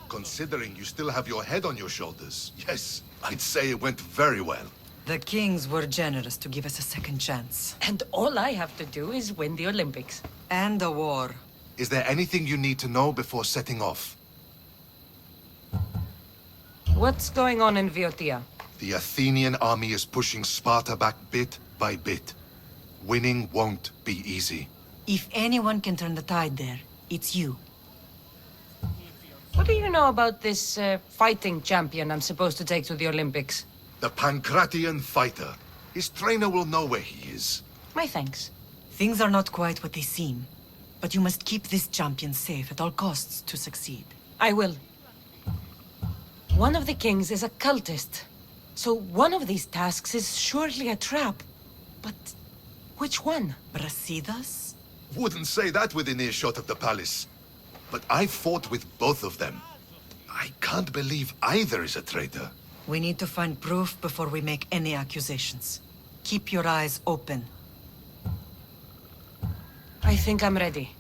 Considering you still have your head on your shoulders, yes, I'd say it went very well. The kings were generous to give us a second chance. And all I have to do is win the Olympics. And a war. Is there anything you need to know before setting off? What's going on in Boeotia? The Athenian army is pushing Sparta back bit by bit. Winning won't be easy. If anyone can turn the tide there, it's you. What do you know about this fighting champion I'm supposed to take to the Olympics? The Pancratian fighter. His trainer will know where he is. My thanks. Things are not quite what they seem. But you must keep this champion safe at all costs to succeed. I will. One of the kings is a cultist. So one of these tasks is surely a trap. But which one? Brasidas? Wouldn't say that within earshot of the palace. But I fought with both of them. I can't believe either is a traitor. We need to find proof before we make any accusations. Keep your eyes open. I think I'm ready.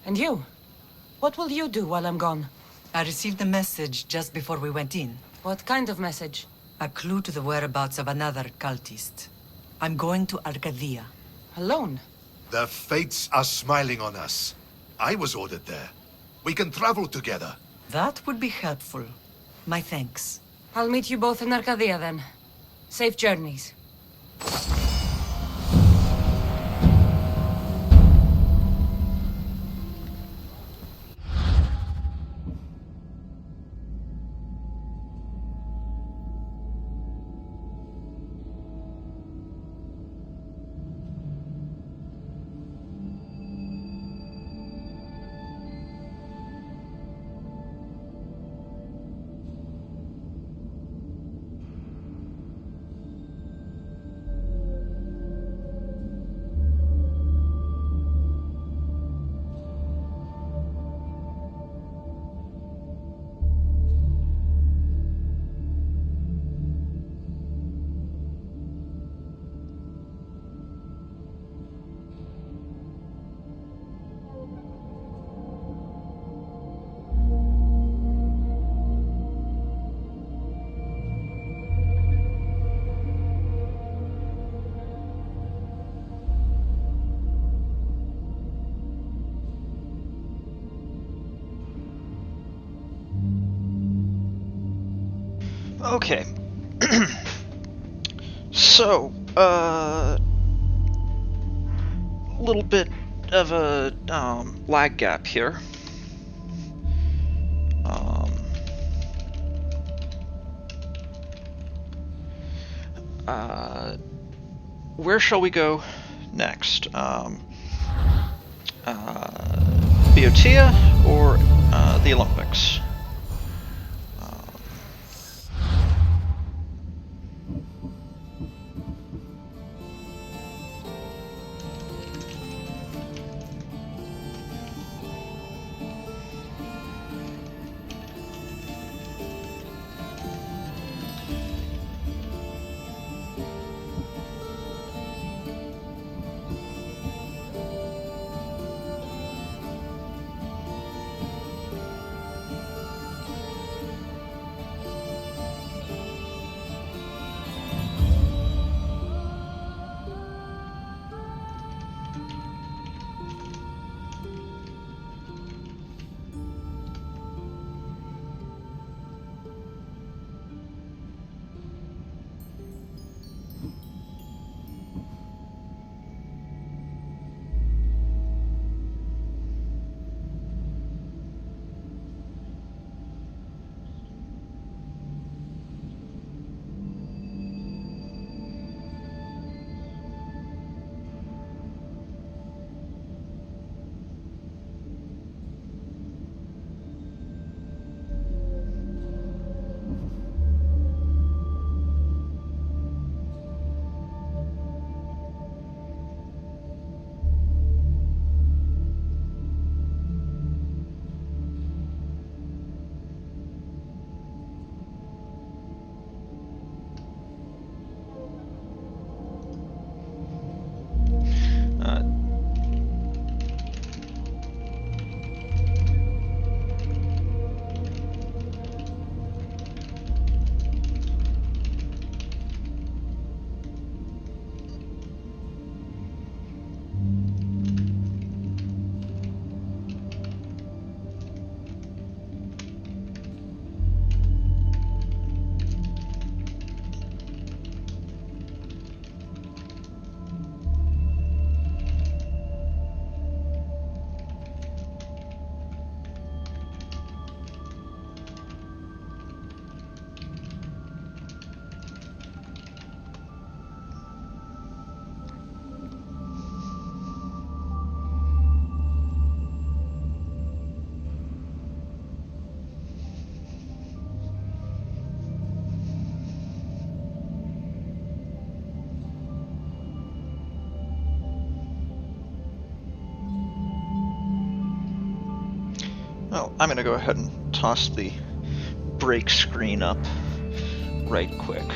And you? What will you do while I'm gone? I received a message just before we went in. What kind of message? A clue to the whereabouts of another cultist. I'm going to Arcadia. Alone? The fates are smiling on us. I was ordered there. We can travel together. That would be helpful. My thanks. I'll meet you both in Arcadia then. Safe journeys. Okay. So, little bit of a lag gap here. Where shall we go next? Boeotia or the Olympics? Well, I'm going to go ahead and toss the break screen up right quick.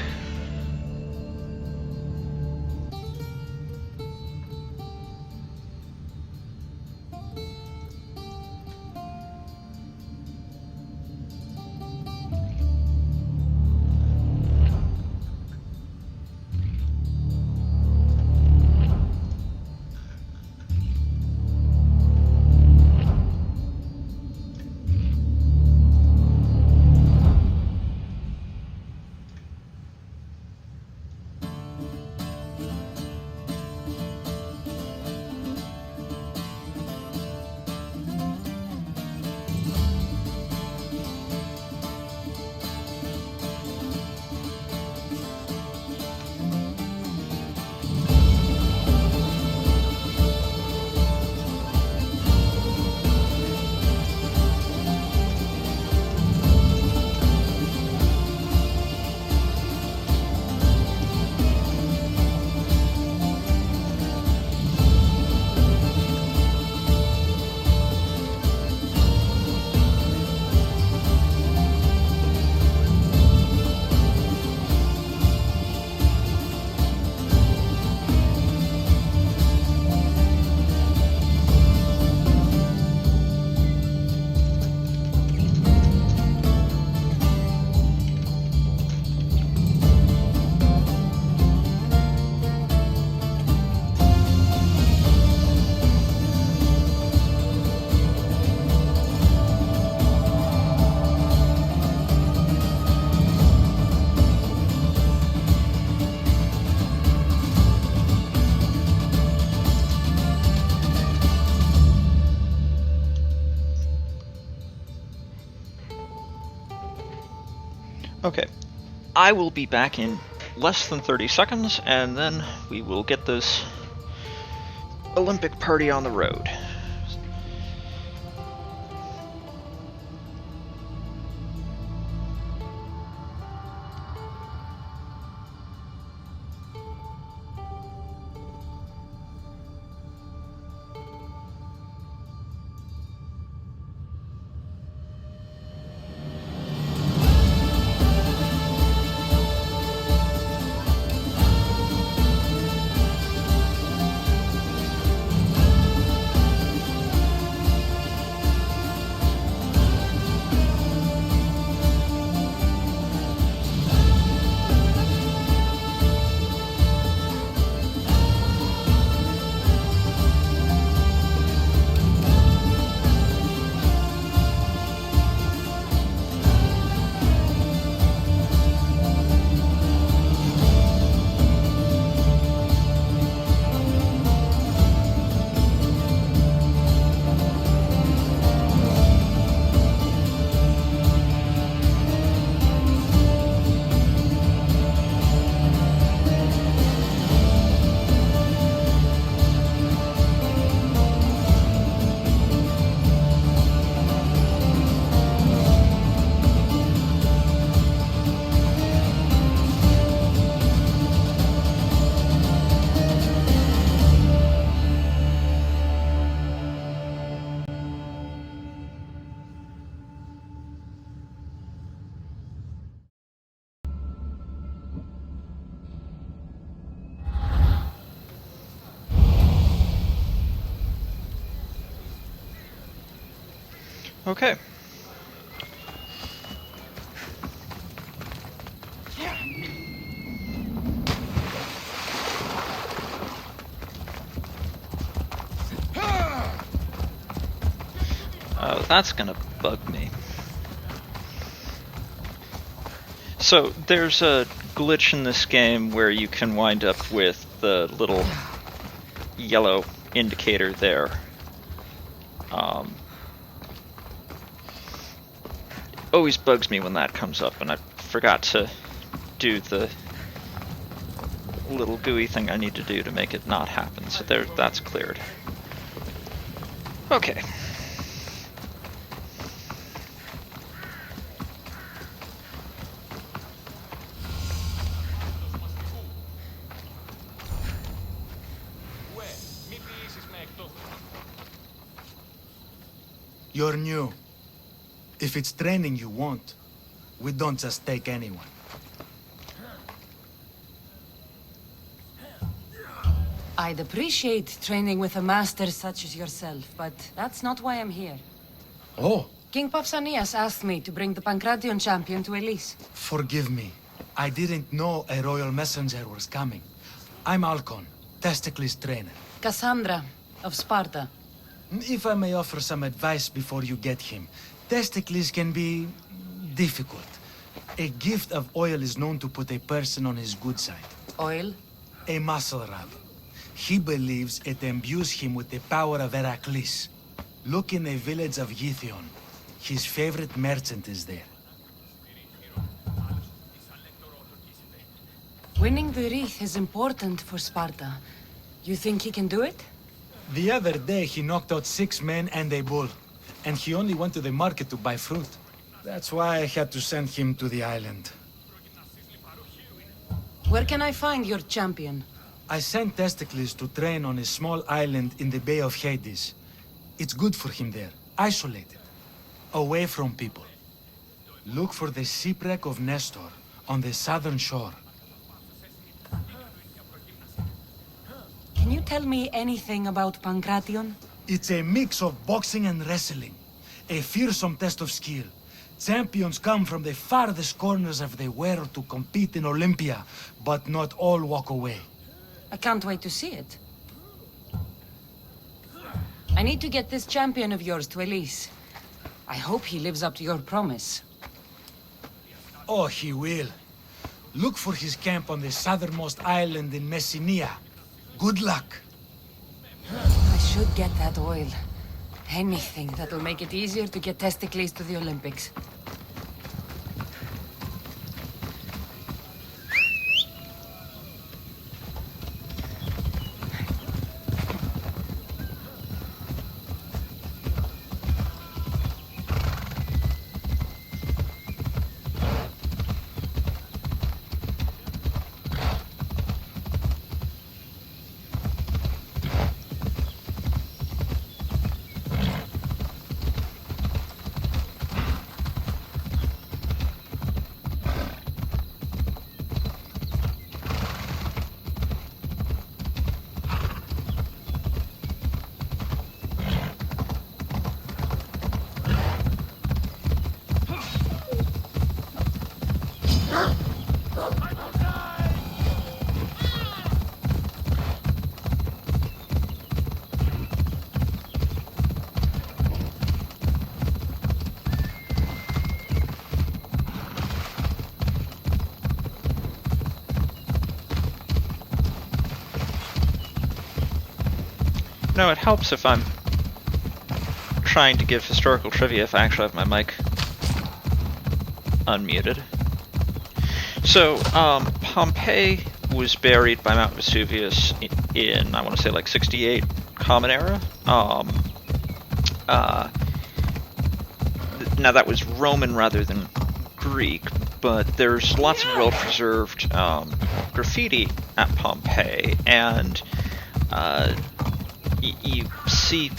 Okay, I will be back in less than 30 seconds, and then we will get this Olympic party on the road. Okay. Oh, that's gonna bug me. So, there's a glitch in this game where you can wind up with the little yellow indicator there. Always bugs me when that comes up, and I forgot to do the little gooey thing I need to do to make it not happen, so that's cleared. Okay. You're new. If it's training you want, we don't just take anyone. I'd appreciate training with a master such as yourself, but that's not why I'm here. Oh, King Pausanias asked me to bring the Pancration champion to Elise. forgive me. I didn't know a royal messenger was coming. I'm Alcon, Testicles trainer. Cassandra, of Sparta. If I may offer some advice before you get him, Testicles can be difficult. A gift of oil is known to put a person on his good side. Oil? A muscle rub. He believes it imbues him with the power of Heracles. Look in the village of Yithion. His favorite merchant is there. Winning the wreath is important for Sparta. You think he can do it? The other day he knocked out 6 men and a bull. And he only went to the market to buy fruit. That's why I had to send him to the island. Where can I find your champion? I sent Testicles to train on a small island in the Bay of Hades. It's good for him there, isolated, away from people. Look for the shipwreck of Nestor on the southern shore. Can you tell me anything about Pancration? It's a mix of boxing and wrestling. A fearsome test of skill. Champions come from the farthest corners of the world to compete in Olympia, but not all walk away. I can't wait to see it. I need to get this champion of yours to Elise. I hope he lives up to your promise. Oh, he will. Look for his camp on the southernmost island in Messenia. Good luck. I should get that oil. Anything that'll make it easier to get Testicles to the Olympics. no, it helps if I'm trying to give historical trivia if I actually have my mic unmuted. So, Pompeii was buried by Mount Vesuvius in I want to say, like, 68 Common Era. Now, that was Roman rather than Greek, but there's lots of well-preserved graffiti at Pompeii, and you see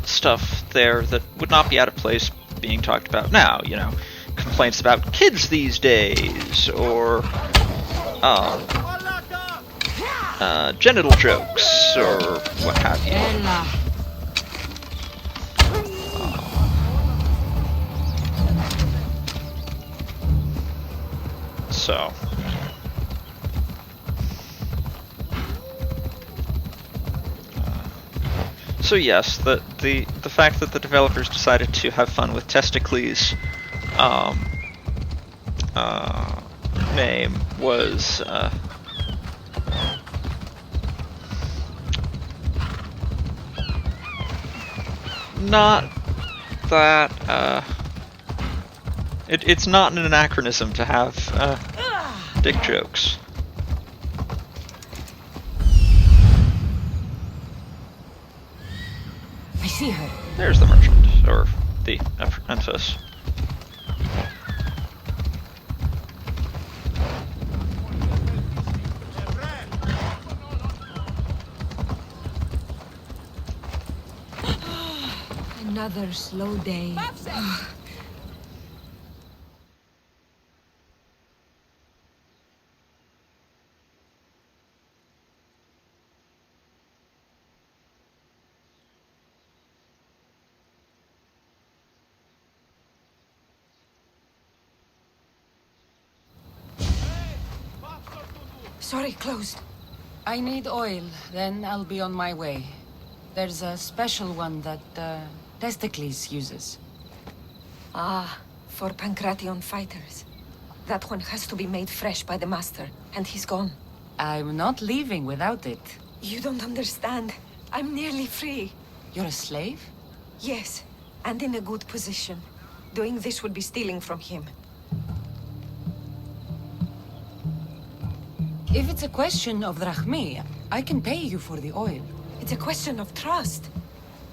stuff there that would not be out of place being talked about now, you know, complaints about kids these days, or genital jokes, or what have you. So yes, the fact that the developers decided to have fun with Testicles' name was not that it's not an anachronism to have dick jokes. I see her. There's the merchant, or the apprentice. Another slow day. Sorry, closed. I need oil, then I'll be on my way. There's a special one that Testicles uses. Ah, for Pancration fighters. That one has to be made fresh by the master, and he's gone. I'm not leaving without it. You don't understand. I'm nearly free. You're a slave? Yes, and in a good position. Doing this would be stealing from him. If it's a question of drachmi, I can pay you for the oil. It's a question of trust.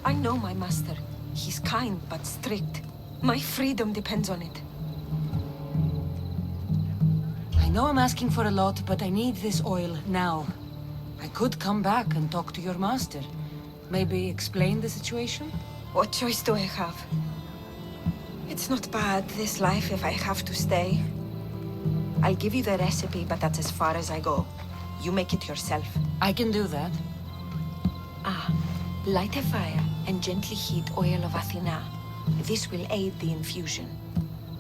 I know my master. He's kind but strict. My freedom depends on it. I know I'm asking for a lot, but I need this oil now. I could come back and talk to your master. Maybe explain the situation? What choice do I have? It's not bad, this life, if I have to stay. I'll give you the recipe, but that's as far as I go. You make it yourself. I can do that. Ah, light a fire and gently heat oil of Athena. This will aid the infusion.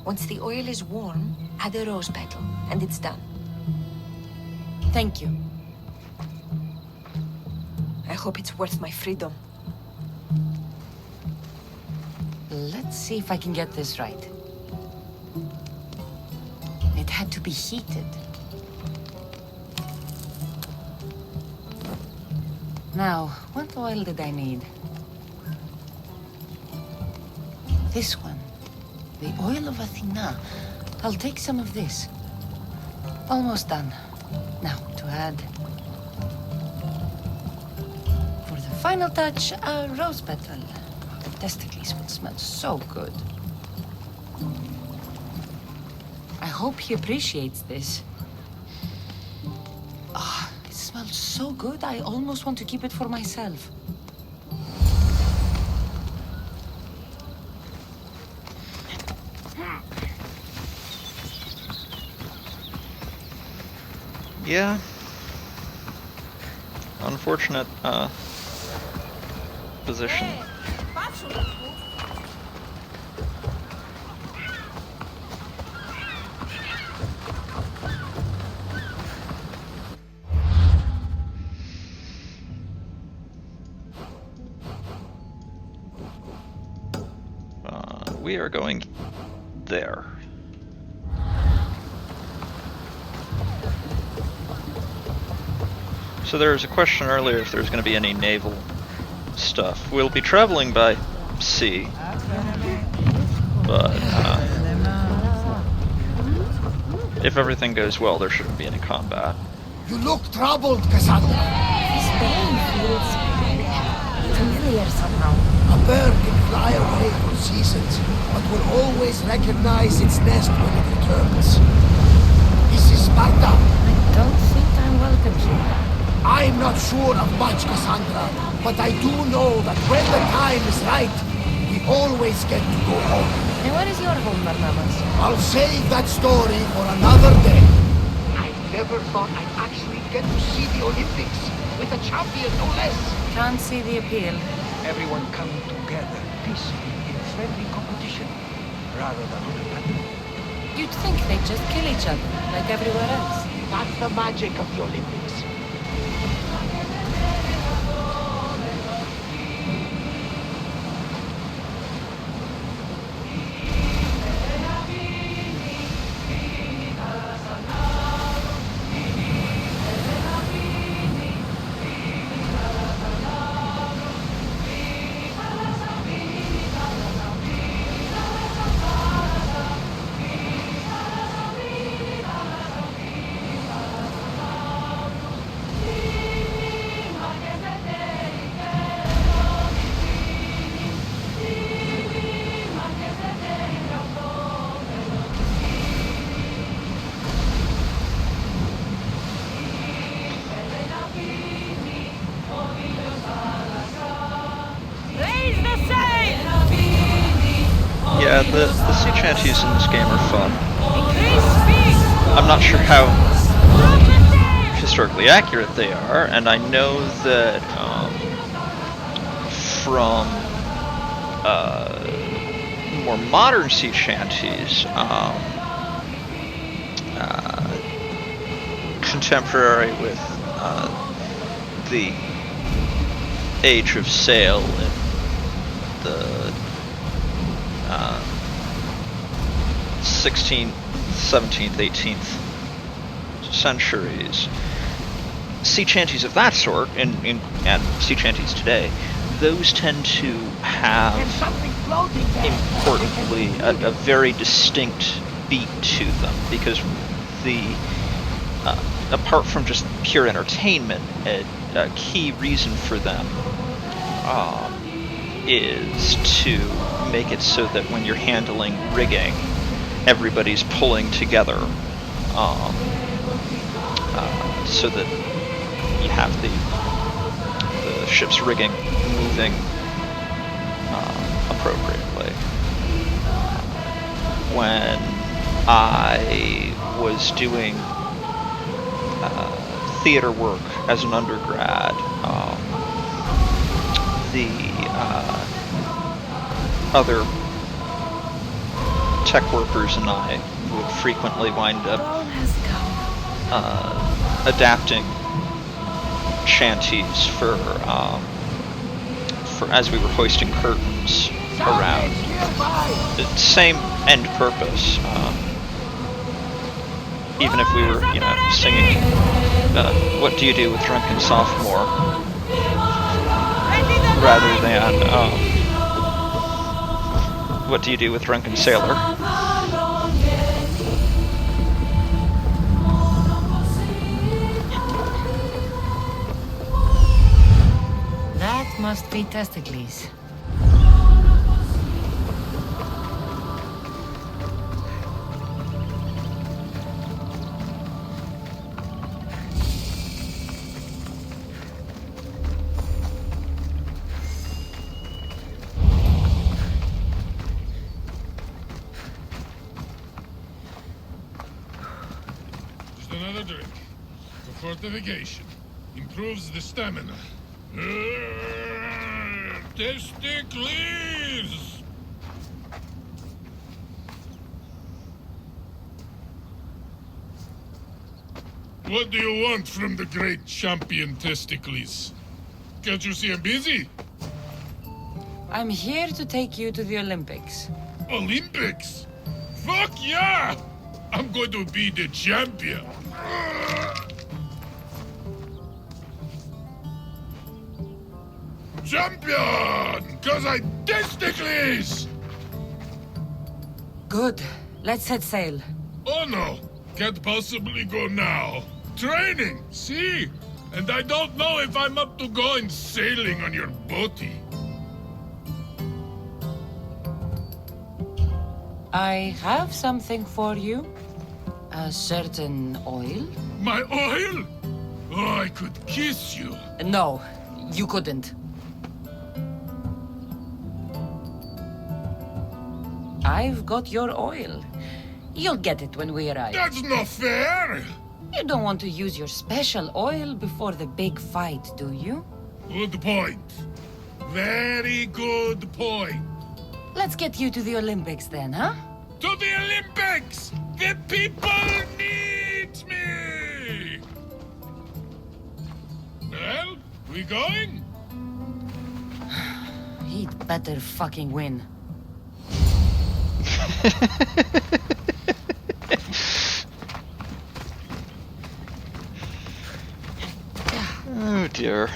Once the oil is warm, add a rose petal, and it's done. Thank you. I hope it's worth my freedom. Let's see if I can get this right. It had to be heated. Now, what oil did I need? This one. The oil of Athena. I'll take some of this. Almost done. Now, to add. For the final touch, a rose petal. The testicles will smell so good. I hope he appreciates this. Ah, it smells so good, I almost want to keep it for myself. Yeah. Unfortunate, position. We are going there. So there was a question earlier if there's going to be any naval stuff. We'll be traveling by sea, but if everything goes well, there shouldn't be any combat. You look troubled, Cassandra. This name feels familiar somehow. A bird can fly away for seasons, but will always recognize its nest when it returns. This is Sparta. I don't think I'm welcome here. I'm not sure of much, Cassandra, but I do know that when the time is right, we always get to go home. And where is your home, Barnabas? I'll save that story for another day. I never thought I'd actually get to see the Olympics with a champion, no less. Can't see the appeal. Everyone coming together peacefully in friendly competition, rather than on a battle. You'd think they'd just kill each other, like everywhere else. That's the magic of the Olympics. Yeah, the sea shanties in this game are fun. I'm not sure how historically accurate they are, and I know that from more modern sea shanties, contemporary with the age of sail and the 16th, 17th, 18th centuries. Sea shanties of that sort, and sea shanties today, those tend to have, importantly, a very distinct beat to them, because apart from just pure entertainment, a key reason for them is to make it so that when you're handling rigging, everybody's pulling together, so that you have the ship's rigging moving appropriately. When I was doing theater work as an undergrad, the other tech workers and I would frequently wind up adapting shanties for as we were hoisting curtains around. Same end purpose. Even if we were, singing "What Do You Do with Drunken Sophomore," rather than "What Do You Do with Drunken Sailor." That must be testicles. Just another drink. For fortification. Improves the stamina. Testicles! What do you want from the great champion Testicles? Can't you see I'm busy? I'm here to take you to the Olympics. Olympics? Fuck yeah! I'm going to be the champion. Champion! Cause I testicles! Good. Let's set sail. Oh no, can't possibly go now. Training, see? And I don't know if I'm up to going sailing on your boaty. I have something for you. A certain oil? My oil? Oh, I could kiss you. No, you couldn't. I've got your oil. You'll get it when we arrive. That's not fair! You don't want to use your special oil before the big fight, do you? Good point. Very good point. Let's get you to the Olympics then, huh? To the Olympics! The people need me! Well, we going? He'd better fucking win. Oh dear.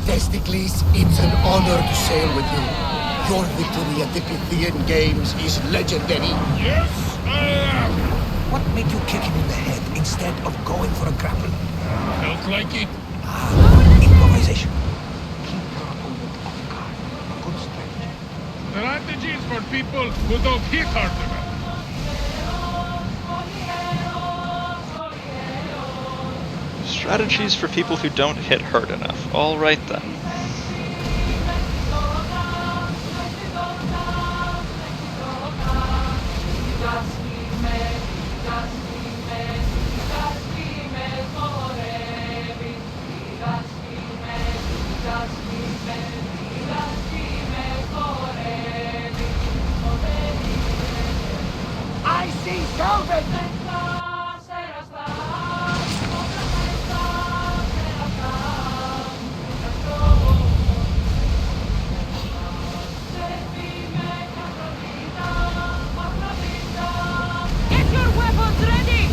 Testicles, it's an honor to sail with you. Your victory at the Pythian Games is legendary. Yes, I am! What made you kick him in the head instead of going for a grapple? Felt like it. Improvisation. Strategies for people who don't hit hard enough. Strategies for people who don't hit hard enough. All right then. I see salvage! Get your weapons ready!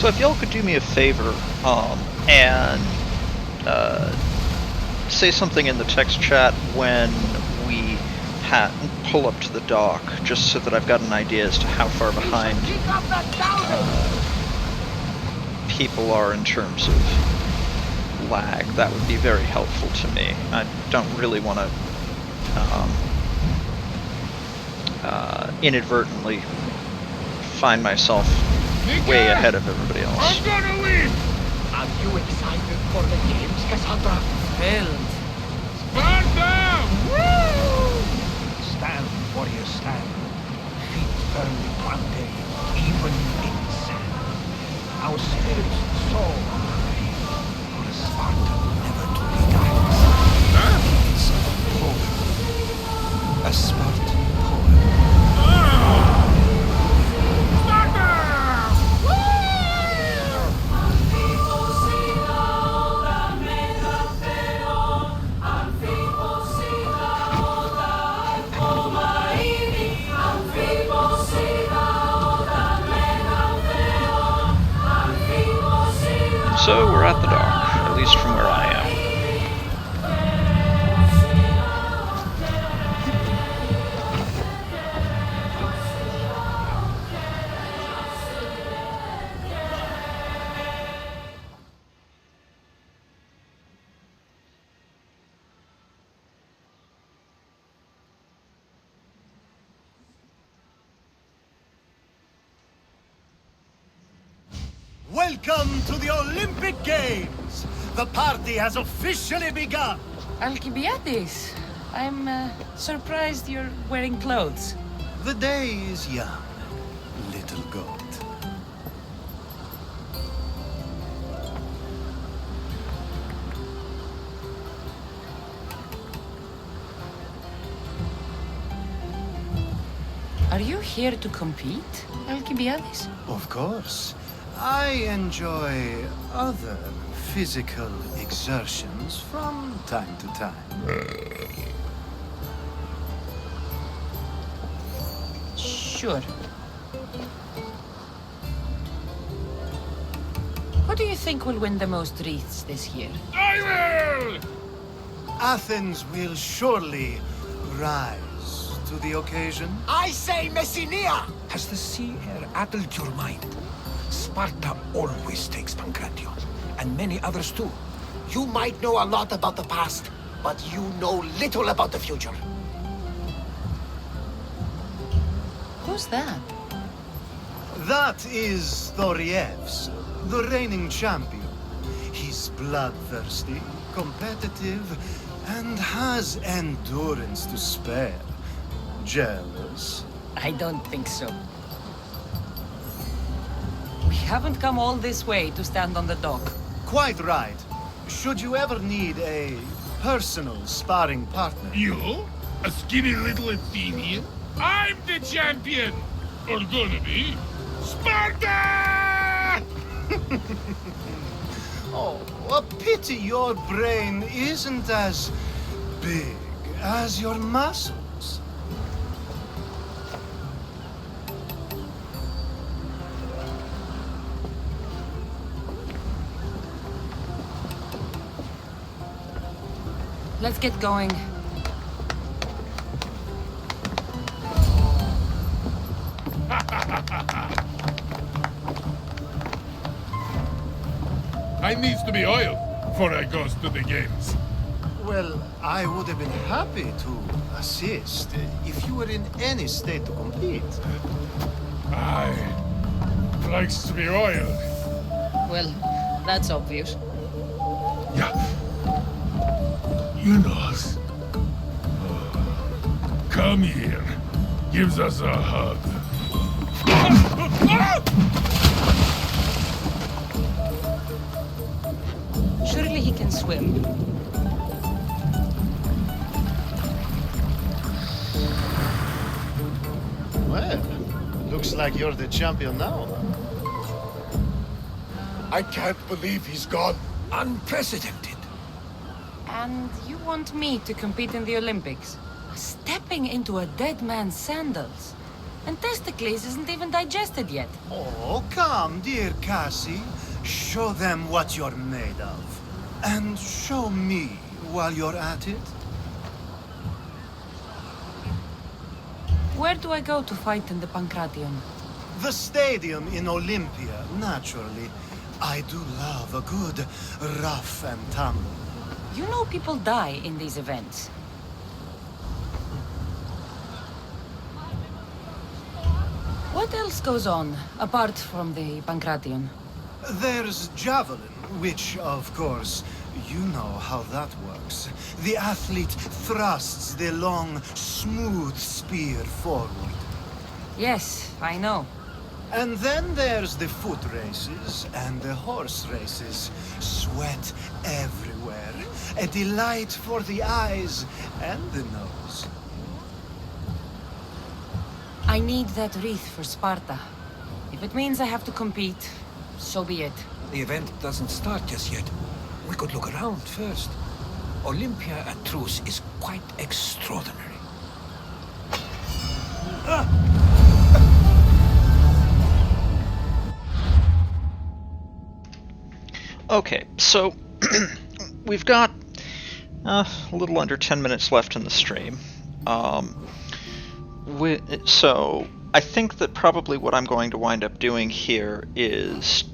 So if y'all could do me a favor, and say something in the text chat when we pull up to the dock, just so that I've got an idea as to how far behind people are in terms of lag. That would be very helpful to me. I don't really want to inadvertently find myself way ahead of everybody else. I'm gonna win! Are you excited for the games, Cassandra? Filled. Sparta! Woo! Stand, warrior, stand. Feet firmly planted, even in sand. Our spirits soar high, for a Spartan never truly dies. Huh? It's a poem. A Spartan poem. Sparta! So we're at the dock, at least from where I am. Welcome to the Olympic Games! The party has officially begun! Alcibiades, I'm surprised you're wearing clothes. The day is young, little goat. Are you here to compete, Alcibiades? Of course. I enjoy other physical exertions from time to time. Sure. Who do you think will win the most wreaths this year? I will! Athens will surely rise to the occasion. I say Messinia! Has the sea air addled your mind? Sparta always takes Pancration, and many others too. You might know a lot about the past, but you know little about the future. Who's that? That is Thorievs, the reigning champion. He's bloodthirsty, competitive, and has endurance to spare. Jealous? I don't think so. We haven't come all this way to stand on the dock. Quite right. Should you ever need a personal sparring partner? You? A skinny little Athenian? I'm the champion! Or gonna be. Sparta! Oh, a pity your brain isn't as big as your muscles. Let's get going. I needs to be oiled before I goes to the games. Well, I would have been happy to assist if you were in any state to compete. I likes to be oiled. Well, that's obvious. Yeah. You know. Come here. Gives us a hug. Surely he can swim. Well, looks like you're the champion now. I can't believe he's gone. Unprecedented. And you want me to compete in the Olympics? Stepping into a dead man's sandals. And Testicles isn't even digested yet. Oh, come, dear Cassie. Show them what you're made of. And show me while you're at it. Where do I go to fight in the Pancration? The stadium in Olympia, naturally. I do love a good rough and tumble. You know people die in these events. What else goes on, apart from the Pancration? There's javelin, which, of course, you know how that works. The athlete thrusts the long, smooth spear forward. Yes, I know. And then there's the foot races and the horse races. Sweat everywhere. A delight for the eyes and the nose. I need that wreath for Sparta. If it means I have to compete, so be it. The event doesn't start just yet. We could look around first. Olympia at truce is quite extraordinary. Okay, so we've got a little under 10 minutes left in the stream. So I think that probably what I'm going to wind up doing here is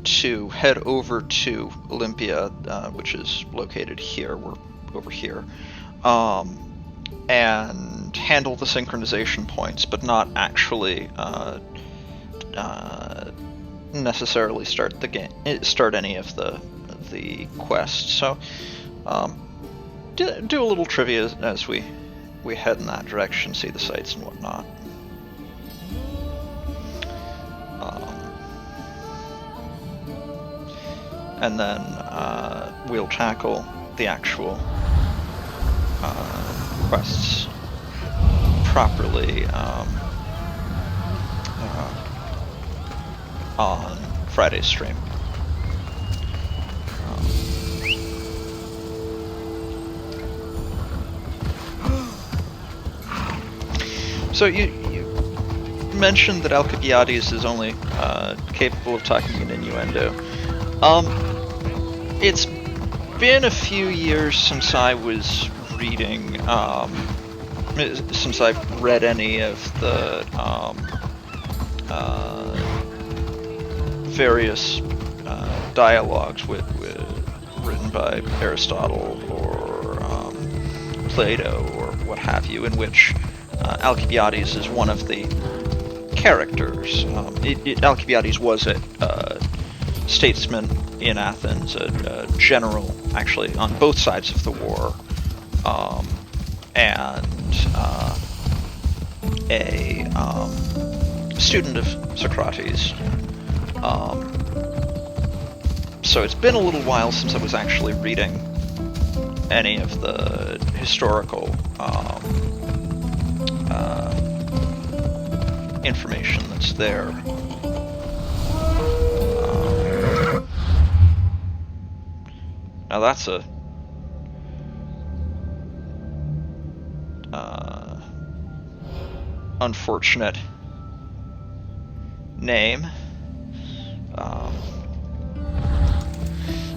to head over to Olympia, which is located here. We're over here. And handle the synchronization points, but not actually necessarily start the game, start any of the quests. So do a little trivia as we head in that direction, see the sights and whatnot. And then we'll tackle the actual quests properly on Friday's stream. So you mentioned that Alcibiades is only capable of talking in innuendo. It's been a few years since I was reading, since I've read any of the various dialogues written by Aristotle or Plato or what have you, in which Alcibiades is one of the characters. Alcibiades was a statesman in Athens, a general, actually, on both sides of the war, and a student of Socrates. So it's been a little while since I was actually reading any of the historical information that's there. Now that's a unfortunate name.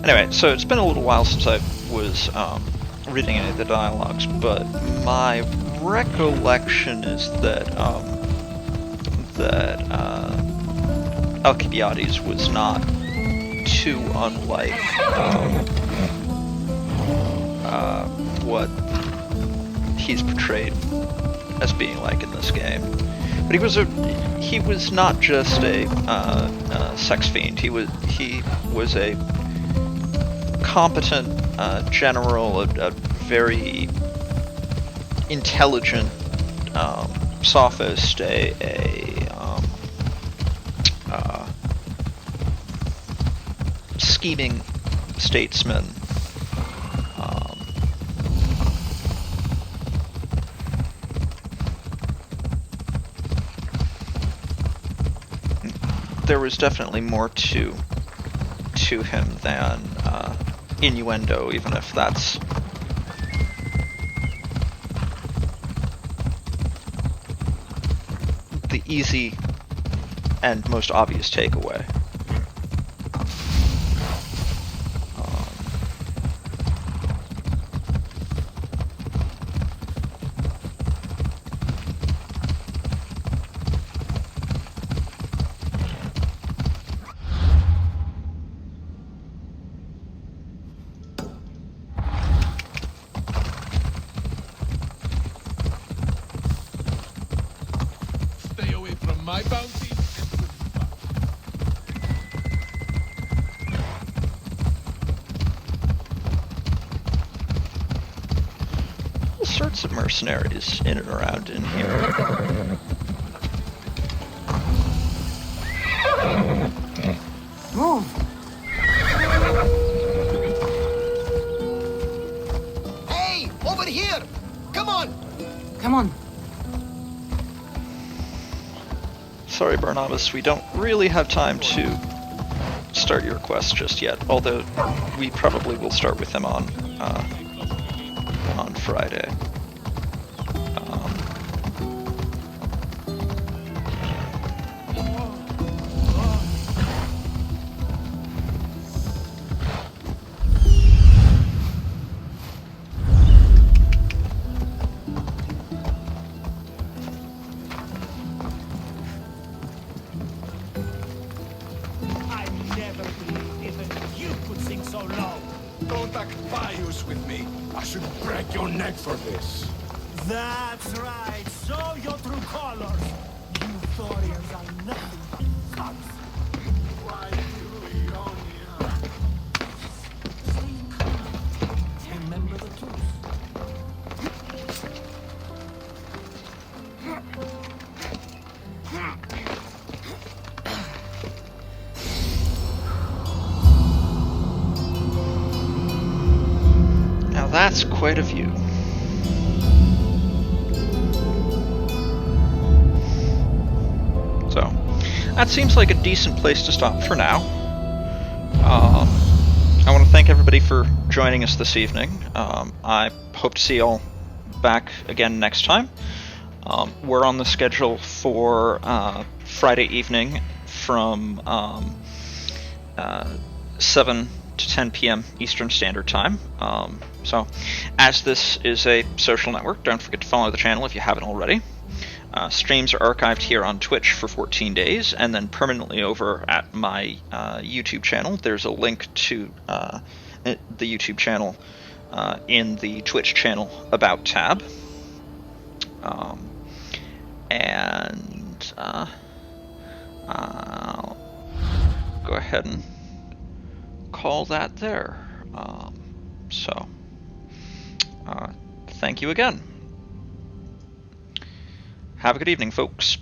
Anyway, so it's been a little while since I was reading any of the dialogues, but my recollection is that Alcibiades was not too unlike what he's portrayed as being like in this game. But he was not just a sex fiend. He was a competent general, a very intelligent sophist, a scheming statesman. There was definitely more to him than innuendo, even if that's the easy and most obvious takeaway. Stay away from my bounty. All sorts of mercenaries in and around in here. Move! Hey, over here! Come on! Come on. Sorry, Barnabas, we don't really have time to start your quest just yet, although we probably will start with them on Friday. I never believed even you could sing so low. Don't act pious with me. I should break your neck for this. That's right. Show your true colors. You Thorians are nothing but thugs. Why you, Ionia? Stay calm. Remember the truth. Now that's quite a view. So, that seems like a decent place to stop for now. I want to thank everybody for joining us this evening. I hope to see you all back again next time. We're on the schedule for Friday evening from 7 to 10 p.m. Eastern Standard Time. So, as this is a social network, don't forget to follow the channel if you haven't already. Streams are archived here on Twitch for 14 days, and then permanently over at my YouTube channel. There's a link to the YouTube channel in the Twitch channel About tab. And I'll go ahead and call that there. Thank you again. Have a good evening, folks.